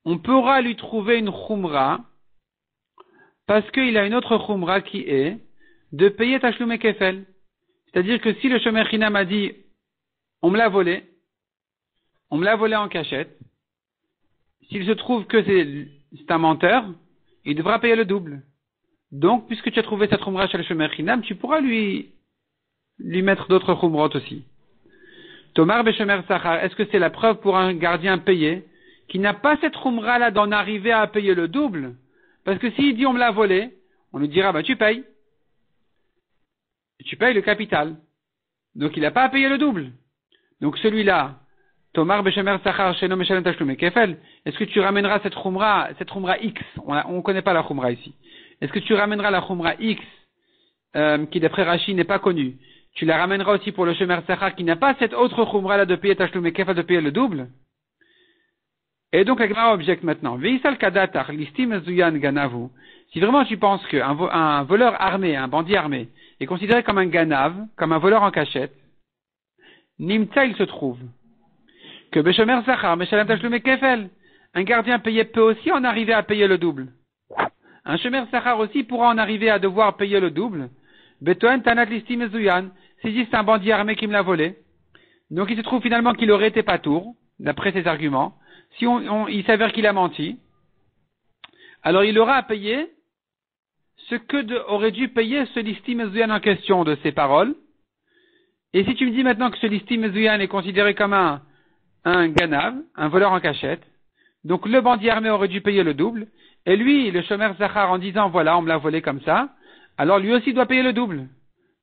Speaker 1: on pourra lui trouver une chumra parce qu'il a une autre chumra qui est de payer tashlume kefel. C'est-à-dire que si le shomer chinam a dit on me l'a volé en cachette, s'il se trouve que c'est un menteur, il devra payer le double. Donc, puisque tu as trouvé cette chumra chez le shomer chinam, tu pourras lui mettre d'autres chumrot aussi. Tomar beshomer sachar, est-ce que c'est la preuve pour un gardien payé qui n'a pas cette chumra là d'en arriver à payer le double? Parce que s'il dit on me l'a volé, on lui dira tu payes. Tu payes le capital. Donc il n'a pas à payer le double. Donc celui-là, Tomar beshomer sachar sheno meshalem tashlume kefel, est-ce que tu ramèneras cette chumra X? On ne connaît pas la chumra ici. Est-ce que tu ramèneras la chumra X, qui d'après Rashi n'est pas connue? Tu la ramèneras aussi pour le shomer sachar qui n'a pas cette autre chumra là de payer tashlume kefel, de payer le double? Et donc la Gemara objecte maintenant. Veisal kadatar listim zuyan ganavu. Si vraiment tu penses qu'un voleur armé, un bandit armé, est considéré comme un ganav, comme un voleur en cachette, nimtza il se trouve que beshomer sachar meshalem tashlume kefel, un gardien payé peut aussi en arriver à payer le double. Un shomer sachar aussi pourra en arriver à devoir payer le double. Betoen tanat listim zuyan, s'il dit c'est un bandit armé qui me l'a volé. Donc il se trouve finalement qu'il aurait été patour, d'après ses arguments. Si il s'avère qu'il a menti, alors il aura à payer ce que aurait dû payer ce listim zuyan en question de ses paroles. Et si tu me dis maintenant que ce listim zuyan est considéré comme un ganav, un voleur en cachette, donc le bandit armé aurait dû payer le double, et lui, le shomer sachar, en disant voilà, on me l'a volé comme ça, alors lui aussi doit payer le double.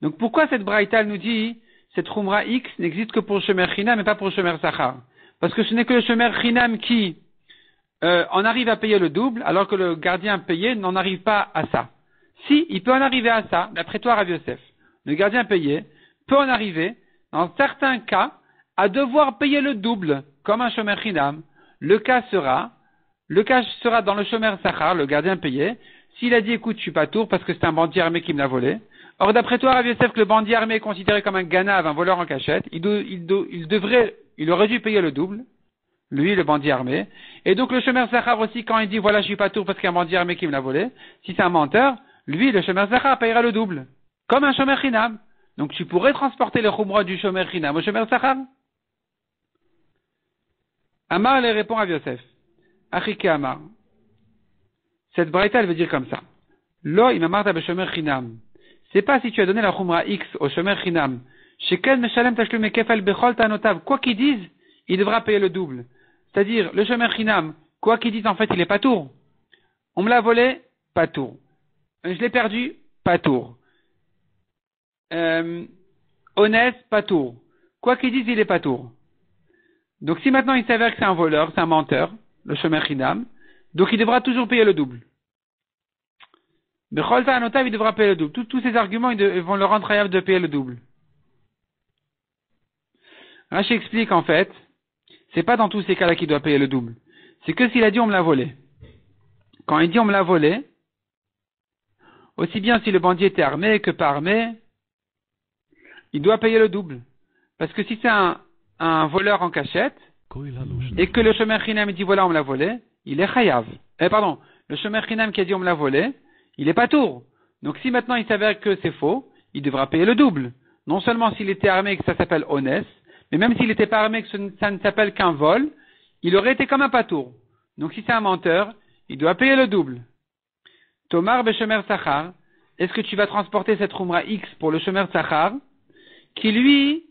Speaker 1: Donc pourquoi cette braïta nous dit cette chumra X n'existe que pour le shomer chinam et pas pour le shomer sachar? Parce que ce n'est que le shomer chinam qui en arrive à payer le double, alors que le gardien payé n'en arrive pas à ça. Si, il peut en arriver à ça, d'après toi, Rav Yosef. Le gardien payé peut en arriver, dans certains cas, à devoir payer le double, comme un shomer chinam. Le cas sera dans le shomer sachar, le gardien payé, s'il a dit écoute, je suis pas tour parce que c'est un bandit armé qui me l'a volé. Or, d'après toi, Rav Yosef, que le bandit armé est considéré comme un ganav, un voleur en cachette, il aurait dû payer le double, lui, le bandit armé. Et donc, le shomer sachar aussi, quand il dit voilà, je suis pas tour parce qu'il y a un bandit armé qui me l'a volé, si c'est un menteur, lui, le shomer sachar payera le double. Comme un shomer chinam. Donc, tu pourrais transporter le chumra du shomer chinam au shomer sachar. Amar les répond à Yosef. Achike Amar. Cette braïta, elle veut dire comme ça. Lo imamarta beshomer chinam. C'est pas si tu as donné la chumra X au shomer chinam. Sheken meshalem tashlume kefel bechol tanotav. Quoi qu'il dise, il devra payer le double. C'est-à-dire, le shomer chinam, quoi qu'il dise, en fait, il est pas tour. On me l'a volé, pas tour. Je l'ai perdu, pas tour. Honnête, pas tour. Quoi qu'il dise, il est pas tour. Donc si maintenant il s'avère que c'est un voleur, c'est un menteur, le shomer chinam, donc il devra toujours payer le double. Bechol ta'anotav, il devra payer le double. Tous ces arguments ils vont le rendre capable de payer le double. Rashi explique en fait, c'est pas dans tous ces cas-là qu'il doit payer le double. C'est que s'il a dit on me l'a volé. Quand il dit on me l'a volé, aussi bien si le bandit était armé que pas armé, il doit payer le double. Parce que si c'est un voleur en cachette, et que le shomer chinam dit voilà on me l'a volé, il est chayav. Le shomer chinam qui a dit on me l'a volé, il est pas tour. Donc si maintenant il s'avère que c'est faux, il devra payer le double. Non seulement s'il était armé et que ça s'appelle honnête, mais même s'il n'était pas armé et que ça ne s'appelle qu'un vol, il aurait été comme un patour. Donc si c'est un menteur, il doit payer le double. Tomar beshomer sachar, est-ce que tu vas transporter cette Khumra X pour le shomer sachar, qui lui,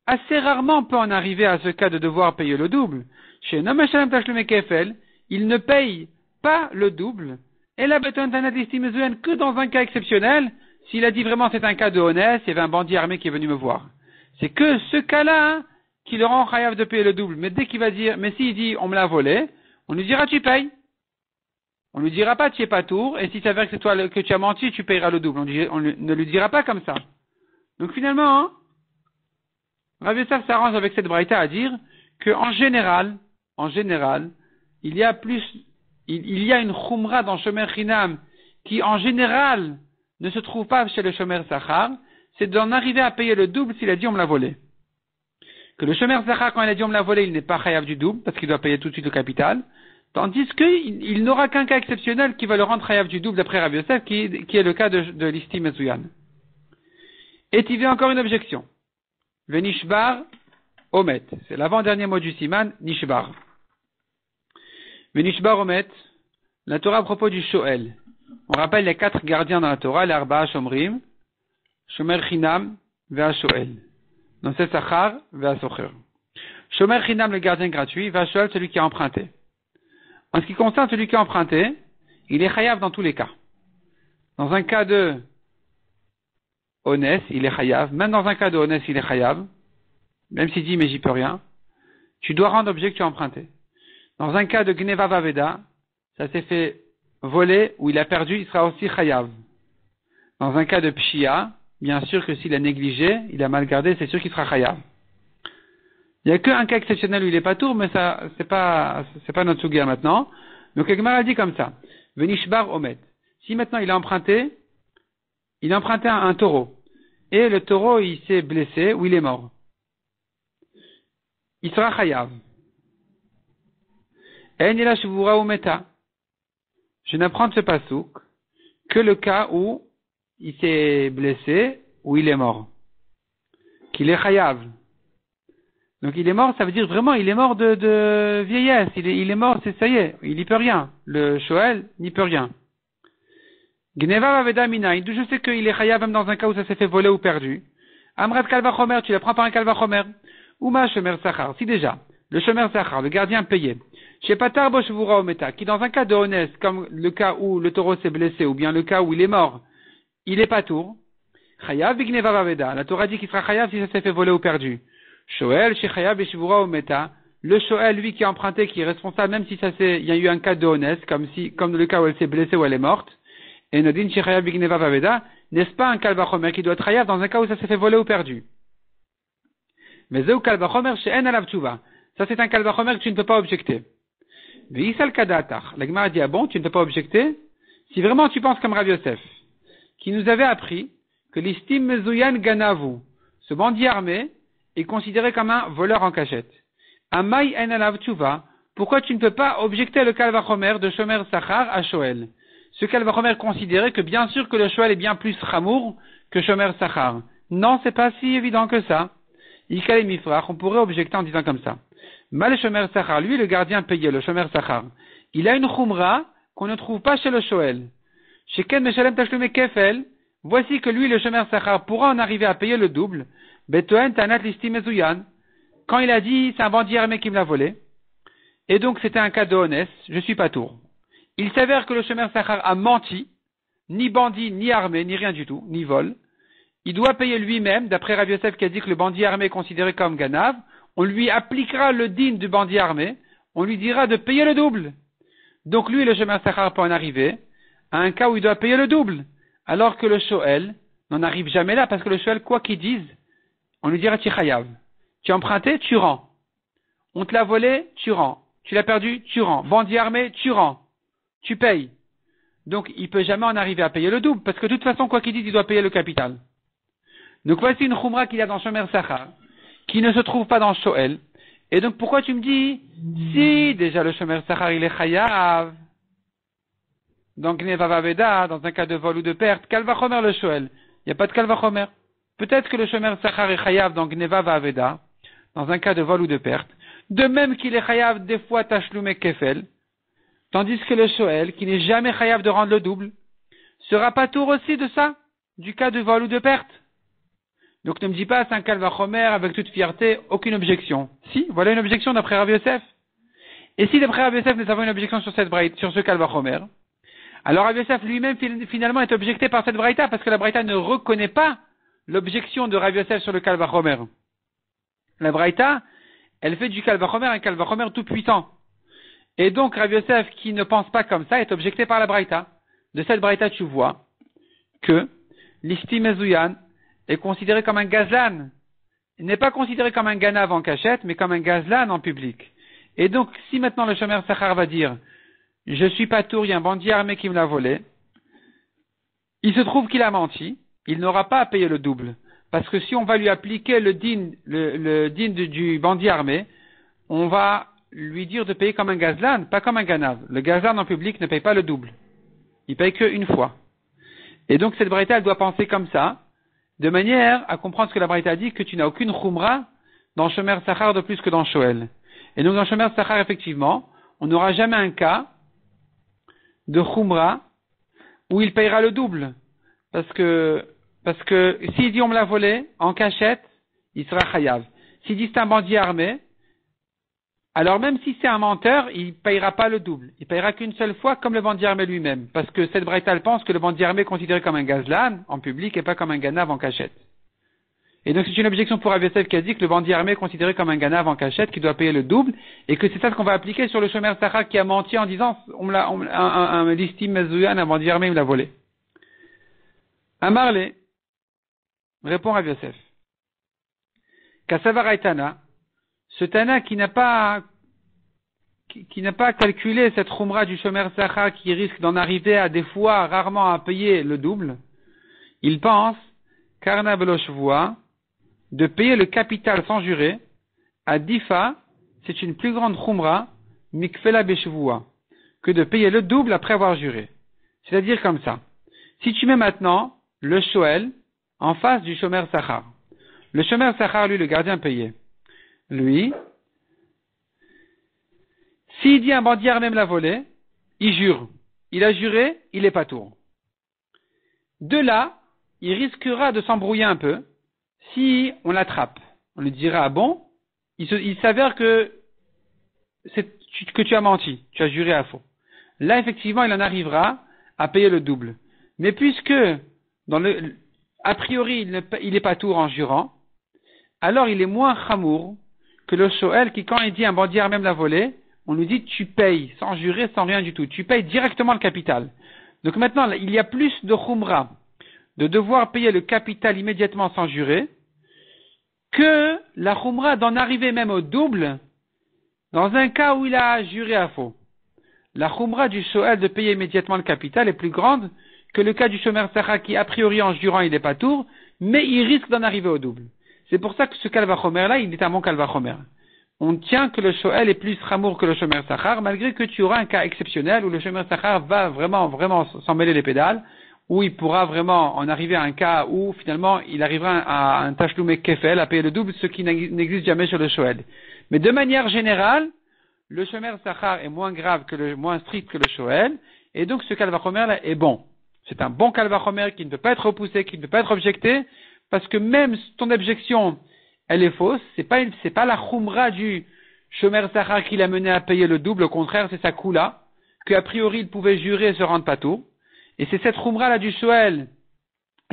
Speaker 1: assez rarement peut en arriver à ce cas de devoir payer le double. Chez Nomashalem Tashlume Kefel, il ne paye pas le double, et la béton que dans un cas exceptionnel, s'il a dit vraiment c'est un cas de honnête, il y avait un bandit armé qui est venu me voir. C'est que ce cas-là, qui le rend chayav de payer le double. Mais dès qu'il va dire, mais s'il dit on me l'a volé, on lui dira tu payes. On lui dira pas tu es pas tour, et si ça s'avère que c'est toi que tu as menti, tu payeras le double. On ne lui dira pas comme ça. Donc finalement, Rav Yosef s'arrange avec cette braïta à dire que en général, il y a une khumra dans Shomer Chinam qui en général ne se trouve pas chez le Shomer Sachar, c'est d'en arriver à payer le double s'il a dit on me l'a volé. Que le Shomer Sachar, quand il a dit on me l'a volé, il n'est pas chayav du double parce qu'il doit payer tout de suite le capital, tandis qu'il n'aura qu'un cas exceptionnel qui va le rendre chayav du double d'après Rav Yosef, qui est le cas de Listi Mezuyan. Et il y a encore une objection. Venishbar Omet. C'est l'avant-dernier mot du Siman, Nishbar. Venishbar Omet, la Torah à propos du Shoel. On rappelle les 4 gardiens dans la Torah, les Arba'a Shomrim, Shomer Chinam, Vea Shoel. Nose Sachar, Vea Socher. Shomer Chinam, le gardien gratuit, Vea Shoel, celui qui a emprunté. En ce qui concerne celui qui a emprunté, il est chayav dans tous les cas. Dans un cas de honnête, il est chayav. Même dans un cas de honnête, il est chayav. Même s'il dit, mais j'y peux rien. Tu dois rendre l'objet que tu as emprunté. Dans un cas de gneva vaveda, ça s'est fait voler ou il a perdu, il sera aussi chayav. Dans un cas de pshia, bien sûr que s'il a négligé, il a mal gardé, c'est sûr qu'il sera chayav. Il n'y a qu'un cas exceptionnel où il est pas tour, mais ça, c'est pas notre sugia maintenant. Donc, le Gemara a dit comme ça. Venishbar omet. Si maintenant il a emprunté un taureau. Et le taureau, il s'est blessé ou il est mort. Il sera chayav. Je n'apprends de ce pasouk que le cas où il s'est blessé ou il est mort. Qu'il est chayav. Donc il est mort, ça veut dire vraiment il est mort de vieillesse. Il est mort, ça y est, il n'y peut rien. Le Shoel n'y peut rien. Gneva Vaveda Minaï, d'où je sais qu'il est chayav même dans un cas où ça s'est fait voler ou perdu. Amrat Kalvachomer, tu l'apprends par un Kalvachomer. Uma Shomer Sachar, si déjà, le Shomer Sachar, le gardien payé, chez Patar Boshvura Ometa, qui dans un cas de honnête, comme le cas où le taureau s'est blessé, ou bien le cas où il est mort, il est pas tour, chayav Gneva Vaveda, la Torah dit qu'il sera chayav si ça s'est fait voler ou perdu. Shoel, chez chayav Boshvura Ometa, le Shoel, lui qui a emprunté, qui est responsable, même si il y a eu un cas de honnête, comme le cas où elle s'est blessée ou elle est morte, et Nodin chez chayav Gneva Vaveda, n'est-ce pas un Kalvachomer qui doit être chayav dans un cas où ça s'est fait voler ou perdu? Mais Zeu Kalvachomer chez En Alav Tchouva. Ça, c'est un Kalvachomer que tu ne peux pas objecter. Veisal Kadatar. La Gemara dit, ah bon, tu ne peux pas objecter? Si vraiment tu penses comme Rav Yosef, qui nous avait appris que l'Istim Mezuyan Ganavu, ce bandit armé, est considéré comme un voleur en cachette. Amai En Alav Tchouva. Pourquoi tu ne peux pas objecter le Kalvachomer de Shomer Sachar à Shoel? Ce Kalvachomer considérait que bien sûr que le Shoel est bien plus Chamour que Shomer Sachar. Non, c'est pas si évident que ça. Ikal Mifrach, on pourrait objecter en disant comme ça. Mal Shomer Sachar, lui le gardien payé, le Shomer Sachar, il a une Khumra qu'on ne trouve pas chez le Shoel. Chez Ken Meshalem Tashlume Kefel, voici que lui le Shomer Sachar pourra en arriver à payer le double. Betoen Tanat Listi Mezuyan, quand il a dit c'est un bandit armé qui me l'a volé. Et donc c'était un cas de honnête, je suis pas tour. Il s'avère que le Shomer Sachar a menti, ni bandit, ni armé, ni rien du tout, ni vol. Il doit payer lui-même, d'après Rav Yosef qui a dit que le bandit armé est considéré comme ganav, on lui appliquera le din du bandit armé, on lui dira de payer le double. Donc lui, le Shomer Sachar peut en arriver à un cas où il doit payer le double, alors que le Shoel n'en arrive jamais là, parce que le Shoel, quoi qu'il dise, on lui dira Tichayav. Tu as emprunté, tu rends. On te l'a volé, tu rends. Tu l'as perdu, tu rends. Bandit armé, tu rends. Tu payes. Donc il peut jamais en arriver à payer le double, parce que de toute façon, quoi qu'il dise, il doit payer le capital. Donc voici une Khumra qu'il y a dans Shomer Sachar, qui ne se trouve pas dans Shoel. Et donc pourquoi tu me dis, si déjà le Shomer Sachar il est Chayav, donc Gneva Vaveda, dans un cas de vol ou de perte, Kalvachomer le Shoel. Il n'y a pas de Kalvachomer. Peut-être que le Shomer Sachar est Chayav, donc Gneva Vaveda, dans un cas de vol ou de perte. De même qu'il est Chayav des fois Tashlum et Kefel, tandis que le Shoel, qui n'est jamais Chayav de rendre le double, sera pas tour aussi de ça, du cas de vol ou de perte. Donc ne me dis pas, c'est un Kalvachomer avec toute fierté, aucune objection. Si, voilà une objection d'après Rav Yosef. Et si d'après Rav Yosef nous avons une objection sur ce Kalvachomer, alors Rav Yosef lui-même finalement est objecté par cette Braïta, parce que la Braïta ne reconnaît pas l'objection de Rav Yosef sur le Kalvachomer. La Braïta, elle fait du Kalvachomer un Kalvachomer tout puissant. Et donc Rav Yosef, qui ne pense pas comme ça, est objecté par la Braïta. De cette Braïta, tu vois que l'Ishti Mezouyan est considéré comme un gazlan. Il n'est pas considéré comme un ganav en cachette, mais comme un gazlan en public. Et donc, si maintenant le Shomer Sachar va dire, je suis pas tour, il y a un bandit armé qui me l'a volé, il se trouve qu'il a menti, il n'aura pas à payer le double. Parce que si on va lui appliquer le din du bandit armé, on va lui dire de payer comme un gazlan, pas comme un ganav. Le gazlan en public ne paye pas le double. Il paye qu'une fois. Et donc cette braïta, elle doit penser comme ça, de manière à comprendre ce que la braïta dit, que tu n'as aucune khumra dans Shomer Sachar de plus que dans Shoel. Et donc dans Shomer Sachar, effectivement, on n'aura jamais un cas de khumra où il payera le double. Parce que s'il dit on me l'a volé, en cachette, il sera chayav. S'il dit c'est un bandit armé, alors même si c'est un menteur, il payera pas le double. Il payera qu'une seule fois comme le bandit armé lui-même. Parce que cette braïta pense que le bandit armé est considéré comme un gazlan en public et pas comme un ganav en cachette. Et donc c'est une objection pour Rav Yosef qui a dit que le bandit armé est considéré comme un ganav en cachette qui doit payer le double et que c'est ça ce qu'on va appliquer sur le Shomer Sachar qui a menti en disant un listim mezouyan, un bandit armé me l'a volé. Amarle répond Rav Yosef. Kassavar Tana, ce Tana qui n'a pas calculé cette Khumra du Shomer Sachar qui risque d'en arriver à des fois rarement à payer le double, il pense, Karna Beloshvoa, de payer le capital sans jurer, à Difa, c'est une plus grande Khumra, Mikfela Beshvoa, que de payer le double après avoir juré. C'est-à-dire comme ça. Si tu mets maintenant le Shoel en face du Shomer Sachar, le Shomer Sachar, lui, le gardien payé, lui, s'il dit un bandit armé me l'a volé, il jure. Il a juré, il est pas tour. De là, il risquera de s'embrouiller un peu si on l'attrape. On lui dira, ah bon, il s'avère que tu as menti, tu as juré à faux. Là, effectivement, il en arrivera à payer le double. Mais puisque, a priori, il n'est pas tour en jurant, alors il est moins chamour que le Shoel qui, quand il dit un bandit armé me l'a volé, on lui dit tu payes, sans jurer, sans rien du tout. Tu payes directement le capital. Donc maintenant, il y a plus de khumra de devoir payer le capital immédiatement sans jurer que la khumra d'en arriver même au double dans un cas où il a juré à faux. La khumra du Shoel de payer immédiatement le capital est plus grande que le cas du Shomer Sachar qui, a priori, en jurant, il n'est pas tour, mais il risque d'en arriver au double. C'est pour ça que ce Kalvachomer là, il est un bon Kalvachomer. On tient que le Shoel est plus ramour que le Shomer Sachar, malgré que tu auras un cas exceptionnel où le Shomer Sachar va vraiment s'en mêler les pédales, où il pourra vraiment en arriver à un cas où finalement il arrivera à un Tashlum Kefel, à payer le double, ce qui n'existe jamais sur le Shoel. Mais de manière générale, le Shomer Sachar est moins grave moins strict que le Shoel, et donc ce Kalvachomer là est bon. C'est un bon Kalvachomer qui ne peut pas être repoussé, qui ne peut pas être objecté, parce que même ton objection, elle est fausse, c'est pas la khumra du Shomer Sachar qui l'a mené à payer le double, au contraire, c'est sa koula, qu'a priori il pouvait jurer et se rendre pas tout. Et c'est cette khumra là du Shoel,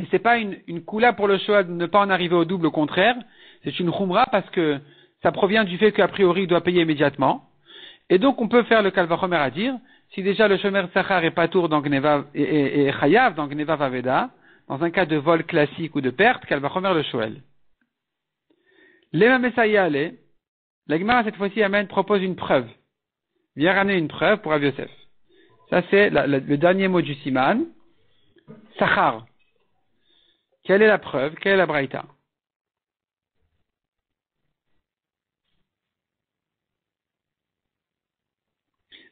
Speaker 1: et c'est pas une koula pour le Shoel de ne pas en arriver au double, au contraire, c'est une khumra parce que ça provient du fait qu'a priori il doit payer immédiatement. Et donc on peut faire le Kalvachomer à dire, si déjà le Shomer Sachar est patour dans Gneva et Chayav dans Gneva Vaveda, dans un cas de vol classique ou de perte, Kalvachomer le Shoel. Lema Messaïa Ale, la Gemara cette fois-ci propose une preuve. Viens ramener une preuve pour Rav Yosef. Ça c'est le dernier mot du Siman. Sachar. Quelle est la preuve? Quelle est la braïta?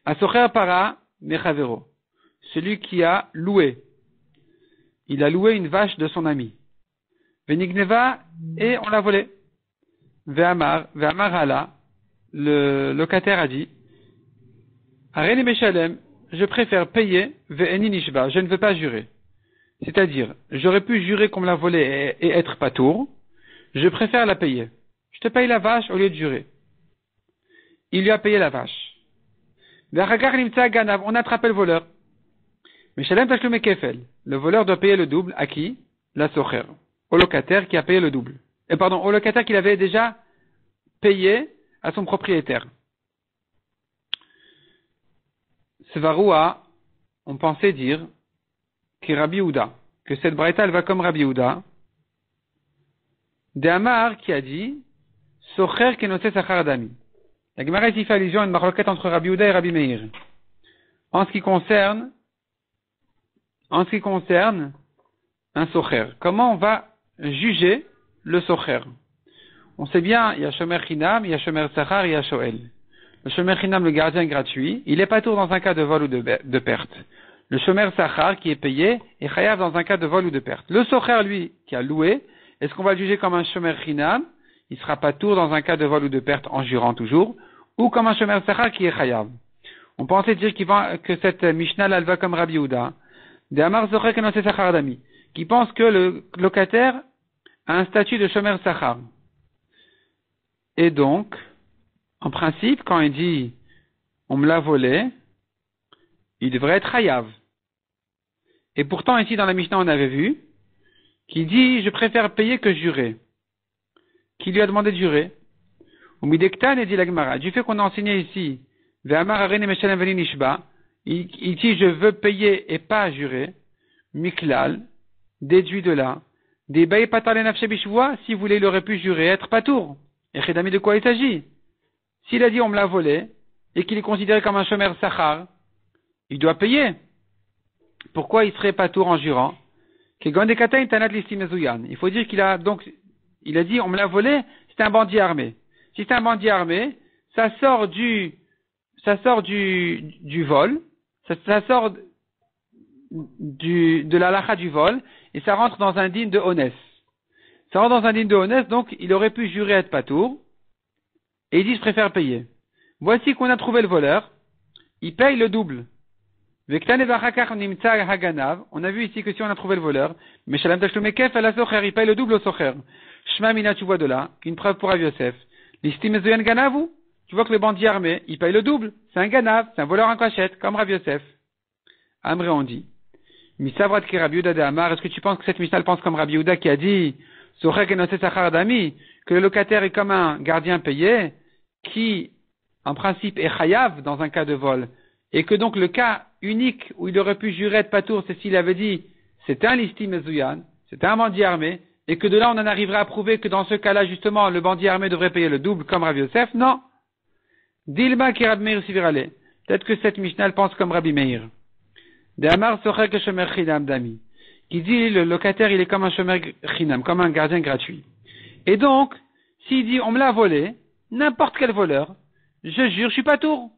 Speaker 1: Asocher para mechavero. Celui qui a loué. Il a loué une vache de son ami. Venigneva, et on l'a volé. Ve'amar hala, le locataire a dit, Areni meshalem, je préfère payer, ve'eni nishba, je ne veux pas jurer. C'est-à-dire, j'aurais pu jurer qu'on me l'a volé et être patour, je préfère la payer. Je te paye la vache au lieu de jurer. Il lui a payé la vache. Ve'achakar nimtza ganav, on a attrapé le voleur. Meshalem tashlume kefel, le voleur doit payer le double à qui? La socher. Au locataire qui a payé le double. Au locataire qu'il avait déjà payé à son propriétaire. Svaroua, on pensait dire que Rabbi Yehuda, que cette braïta elle va comme Rabbi Yehuda, de Amar qui a dit Socher kenose sachar adami. La Gemara ici fait allusion à une marloquette entre Rabbi Yehuda et Rabbi Meir. En ce qui concerne un socher, comment on va juger le socher? On sait bien, il y a shomer chinam, il y a shomer sachar, il y a shoel. Le shomer chinam, le gardien gratuit, il est patour dans un cas de vol ou de perte. Le shomer sachar, qui est payé, est chayav dans un cas de vol ou de perte. Le socher, lui, qui a loué, est-ce qu'on va le juger comme un shomer chinam? Il sera patour dans un cas de vol ou de perte en jurant toujours, ou comme un shomer sachar qui est chayav. On pensait dire que cette Mishnah, elle va comme Rabbi Yehuda, de Amar Socher kenose sachar adami, qui pense que le locataire a un statut de shomer sachar. Et donc, en principe, quand il dit on me l'a volé, il devrait être chayav. Et pourtant, ici dans la Mishnah, on avait vu qu'il dit je préfère payer que jurer. Qui lui a demandé de jurer? Ou midektan et dit la Gemara. Du fait qu'on a enseigné ici, ve'amar arene meshalem veni nishba, il dit je veux payer et pas jurer. Miklal, déduit de là, des baï patale nafshe bishvoa, si vous voulez, il aurait pu jurer, être patour. Et Chedami, de quoi il s'agit? S'il a dit on me l'a volé, et qu'il est considéré comme un shomer sachar, il doit payer. Pourquoi il serait patour en jurant? Il faut dire qu'il a dit on me l'a volé, c'est un bandit armé. Si c'est un bandit armé, ça sort du vol, ça sort de la lacha du vol, et ça rentre dans un digne de honnête. Ça rentre dans un digne de honnête, donc il aurait pu jurer être patour, et il dit je préfère payer. Voici qu'on a trouvé le voleur, il paye le double. On a vu ici que si on a trouvé le voleur, il paye le double au socher. Shma mina, tu vois de là, une preuve pour Rav Yosef. L'istime zoyan ganavu, tu vois que le bandit armé, il paye le double. C'est un ganav, c'est un voleur en cachette, comme Rav Yosef. Amré on dit, Misavrat ki Rabbi Yehuda de Amar, est-ce que tu penses que cette Mishnah pense comme Rabbi Yehuda qui a dit, Socher kenose sachar dami, que le locataire est comme un gardien payé, qui, en principe, est chayav dans un cas de vol, et que donc le cas unique où il aurait pu jurer être patour, c'est s'il avait dit, c'était un listi mezouyan, c'était un bandit armé, et que de là on en arriverait à prouver que dans ce cas-là, justement, le bandit armé devrait payer le double comme Rabbi Yosef, non. Dilma ki Rabbi Meir sivirale. Peut-être que cette Mishnah elle pense comme Rabbi Meir. De Amar Socher que shomer chinam dami. Qui dit, le locataire il est comme un shomer chinam, comme un gardien gratuit. Et donc, s'il dit, on me l'a volé, n'importe quel voleur, je jure, je suis patour.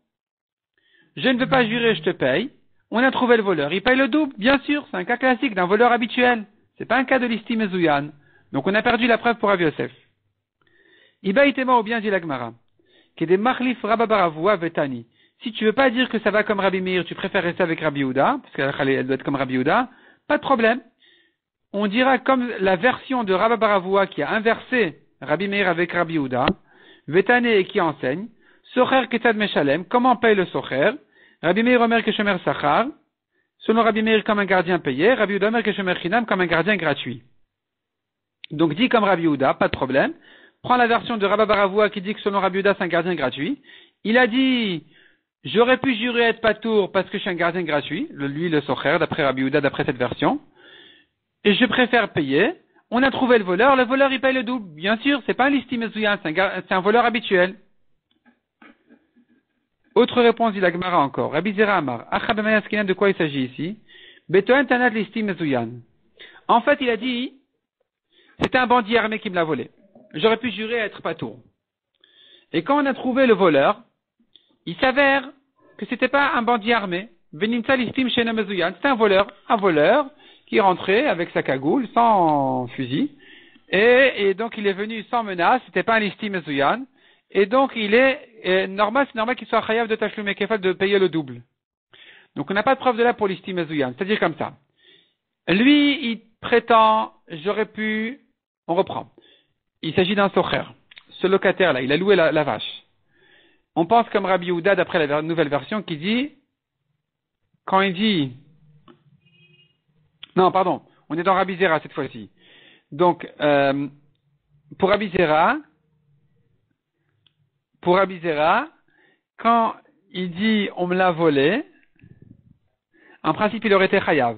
Speaker 1: Je ne veux pas jurer, je te paye. On a trouvé le voleur, il paye le double, bien sûr, c'est un cas classique d'un voleur habituel. C'est pas un cas de listi mezouyan. Donc on a perdu la preuve pour Rav Yosef. Iba itema ou bien dit la Gemara. Que des machlif rababaravua vetani. Si tu veux pas dire que ça va comme Rabbi Meir, tu préfères rester avec Rabbi Yehuda, parce qu'elle doit être comme Rabbi Yehuda, pas de problème. On dira comme la version de Rababaravua qui a inversé Rabbi Meir avec Rabbi Yehuda, vetani et qui enseigne, socher ketad meshalem, comment paye le socher? Rabbi Meir omer que shomer sachar, selon Rabbi Meir comme un gardien payé, Rabbi Yehuda omer que shomer chinam comme un gardien gratuit. Donc dit comme Rabbi Yehuda, pas de problème. Prends la version de Rabba Baravua qui dit que selon Rabbi Yehuda c'est un gardien gratuit. Il a dit, j'aurais pu jurer être patour parce que je suis un gardien gratuit, lui le socher, d'après Rabbi Yehuda, d'après cette version. Et je préfère payer. On a trouvé le voleur il paye le double. Bien sûr, c'est pas un listi mezouyan, c'est un voleur habituel. Autre réponse, dit la Gemara encore. Rabbi Zera Amar. De quoi il s'agit ici? Betoen tanat listi mezouyan. En fait, il a dit, c'était un bandit armé qui me l'a volé. J'aurais pu jurer être patour. Et quand on a trouvé le voleur, il s'avère que c'était pas un bandit armé. C'était un voleur qui rentrait avec sa cagoule, sans fusil, et donc il est venu sans menace, c'était pas un listim mezuyan, et donc il est c'est normal qu'il soit chayav de tashlum et kefal de payer le double. Donc on n'a pas de preuve de là pour listim mezuyan, c'est-à-dire comme ça. Lui, il prétend, on reprend. Il s'agit d'un socher. Ce locataire-là, il a loué la vache. On pense comme Rabbi Yehuda, d'après la nouvelle version, qui dit, quand il dit, non, pardon, on est dans Rabbi Zera cette fois-ci. Donc, pour Rabbi Zera, quand il dit, on me l'a volé, en principe, il aurait été chayav.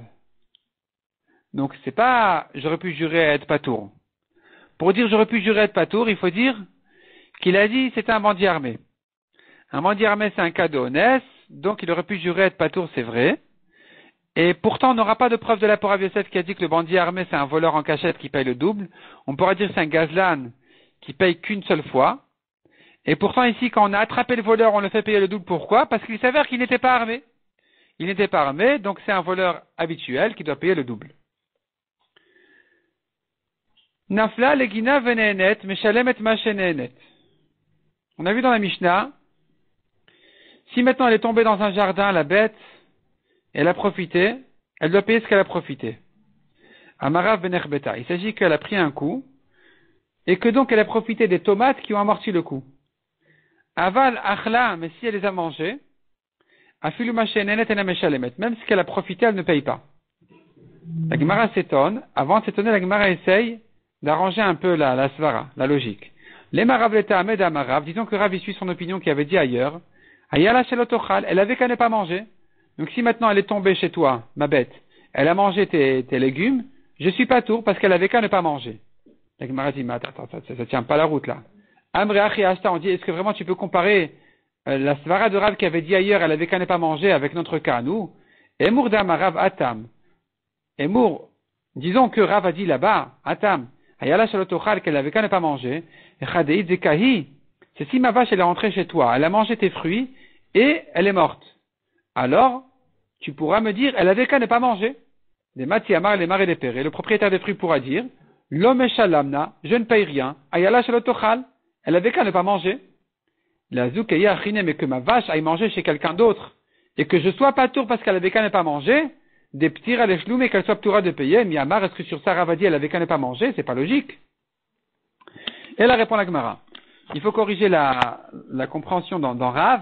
Speaker 1: Donc, c'est pas, j'aurais pu jurer être patour. Pour dire j'aurais pu jurer être patour, il faut dire qu'il a dit c'était un bandit armé. Un bandit armé, c'est un cas de honnête, donc il aurait pu jurer être patour, c'est vrai. Et pourtant, on n'aura pas de preuve de la pour Rav Yosef qui a dit que le bandit armé, c'est un voleur en cachette qui paye le double. On pourra dire que c'est un gazlan qui paye qu'une seule fois. Et pourtant, ici, quand on a attrapé le voleur, on le fait payer le double. Pourquoi? Parce qu'il s'avère qu'il n'était pas armé. Il n'était pas armé, donc c'est un voleur habituel qui doit payer le double. Nafla legina venenet meshalemet mashenenet. On a vu dans la Mishnah, si maintenant elle est tombée dans un jardin, la bête, elle a profité, elle doit payer ce qu'elle a profité. Amarav benerbeta. Il s'agit qu'elle a pris un coup, et que donc elle a profité des tomates qui ont amorti le coup. Aval achla, mais si elle les a mangées, afilu mashenenet ena meshalemet. Même ce qu'elle a profité, elle ne paye pas. La Gemara s'étonne. Avant de s'étonner, la Gemara essaye d'arranger un peu la svara, la logique. Les marav l'état amed amarav, disons que Rav suit son opinion qui avait dit ailleurs, ayala shelotochal, elle avait qu'à ne pas manger. Donc si maintenant elle est tombée chez toi, ma bête, elle a mangé tes légumes, je suis pas tour parce qu'elle avait qu'à ne pas manger. La Gemara dit, mais attends, ça tient pas la route là. Amre achi ashta, on dit, est-ce que vraiment tu peux comparer la svara de Rav qui avait dit ailleurs, elle avait qu'à ne pas manger avec notre cas, nous? Emour d'amarav atam. Emour, disons que Rav a dit là-bas, atam, ayala shalotochal, qu'elle avait qu'à ne pas manger, echadeit zekahi, c'est si ma vache elle est rentrée chez toi, elle a mangé tes fruits, et elle est morte. Alors, tu pourras me dire, elle avait qu'à ne pas manger. Les matiamar, les marais, les pérés, le propriétaire des fruits pourra dire, l'homme shalamna, je ne paye rien, ayala shalotochal, elle avait qu'à ne pas manger. La zoukaya achine, mais que ma vache aille manger chez quelqu'un d'autre, et que je sois pas tour parce qu'elle avait qu'à ne pas manger, des petits à l'échelou, mais qu'elle soit ptoura de payer, Miyamar, est-ce que sur ça, Ravadi, elle avait qu'à ne pas manger? C'est pas logique. Et là répond la Gemara. Il faut corriger la compréhension dans Rav.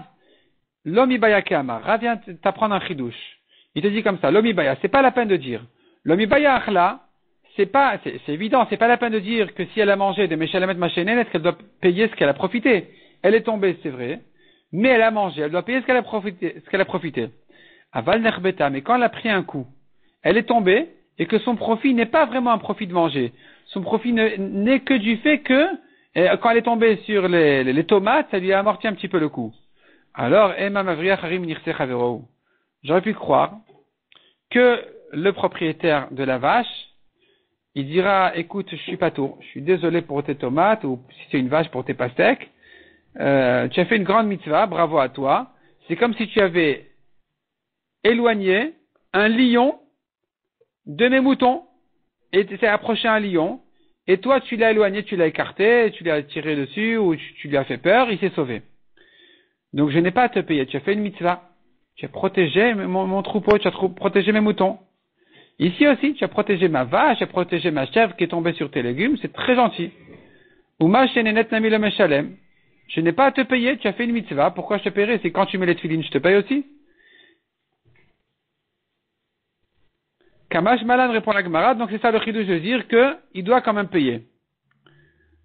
Speaker 1: L'omibaya keamar. Rav vient t'apprendre un chidouche. Il te dit comme ça, l'omibaya, c'est pas la peine de dire. L'omibaya achla, c'est évident, c'est pas la peine de dire que si elle a mangé des meshalamet machenenet, qu'elle doit payer ce qu'elle a profité. Elle est tombée, c'est vrai, mais elle a mangé, elle doit payer ce qu'elle a profité. Aval nerbeta, mais quand elle a pris un coup, elle est tombée, et que son profit n'est pas vraiment un profit de manger. Son profit n'est que du fait que, quand elle est tombée sur les tomates, ça lui a amorti un petit peu le coup. Alors, j'aurais pu croire que le propriétaire de la vache, il dira, écoute, je suis pas tour, je suis désolé pour tes tomates, ou si c'est une vache pour tes pastèques, tu as fait une grande mitzvah, bravo à toi. C'est comme si tu avais éloigné un lion de mes moutons, et tu t'es approché un lion, et toi tu l'as éloigné, tu l'as écarté, tu l'as tiré dessus, ou tu lui as fait peur, il s'est sauvé. Donc je n'ai pas à te payer, tu as fait une mitzvah, tu as protégé mon troupeau, tu as protégé mes moutons. Ici aussi, tu as protégé ma vache, tu as protégé ma chèvre qui est tombée sur tes légumes, c'est très gentil. Uma shenenet nami le meshalem, je n'ai pas à te payer, tu as fait une mitzvah, pourquoi je te paierai? C'est quand tu mets les tefilines, je te paye aussi. Kamash Malan répond la Gemara, donc c'est ça le chidouche de dire qu'il doit quand même payer.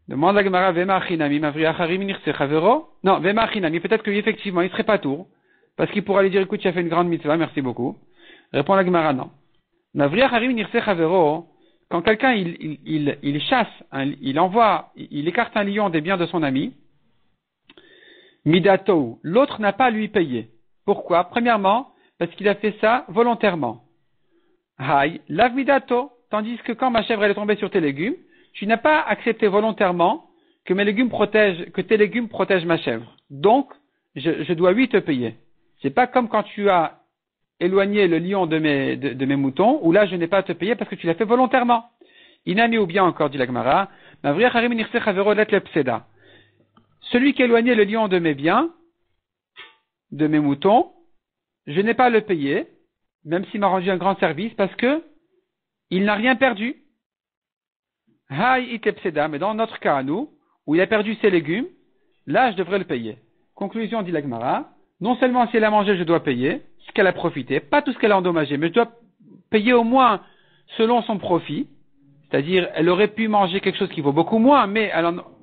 Speaker 1: Demande la Gemara, Vema Achinami, Mavri Acharim Nirse Chavero. Non, Vema Achinami, peut-être qu'effectivement, il serait pas tour, parce qu'il pourra lui dire, écoute, tu as fait une grande mitzvah, merci beaucoup. Répond la Gemara, non. Mavri Acharim Nirse Chavero, quand quelqu'un, il chasse, il écarte un lion des biens de son ami, Midato, l'autre n'a pas à lui payer. Pourquoi? Premièrement, parce qu'il a fait ça volontairement. Hay, lav midato, tandis que quand ma chèvre elle est tombée sur tes légumes, tu n'as pas accepté volontairement que tes légumes protègent ma chèvre. Donc, je dois lui te payer. C'est pas comme quand tu as éloigné le lion de mes moutons, où là, je n'ai pas à te payer parce que tu l'as fait volontairement. Inami ou bien encore, dit la Gemara, celui qui a éloigné le lion de mes biens, de mes moutons, je n'ai pas à le payer, même s'il m'a rendu un grand service, parce que il n'a rien perdu. Mais dans notre cas à nous, où il a perdu ses légumes, là, je devrais le payer. Conclusion, dit la Gemara, non seulement si elle a mangé, je dois payer ce qu'elle a profité, pas tout ce qu'elle a endommagé, mais je dois payer au moins selon son profit. C'est-à-dire, elle aurait pu manger quelque chose qui vaut beaucoup moins, mais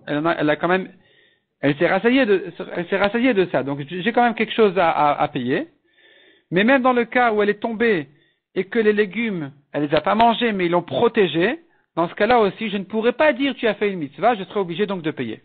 Speaker 1: elle s'est rassasiée de ça. Donc, j'ai quand même quelque chose à payer. Mais même dans le cas où elle est tombée et que les légumes, elle les a pas mangés, mais ils l'ont protégée, dans ce cas-là aussi, je ne pourrais pas dire tu as fait une mitzvah, je serai obligé donc de payer.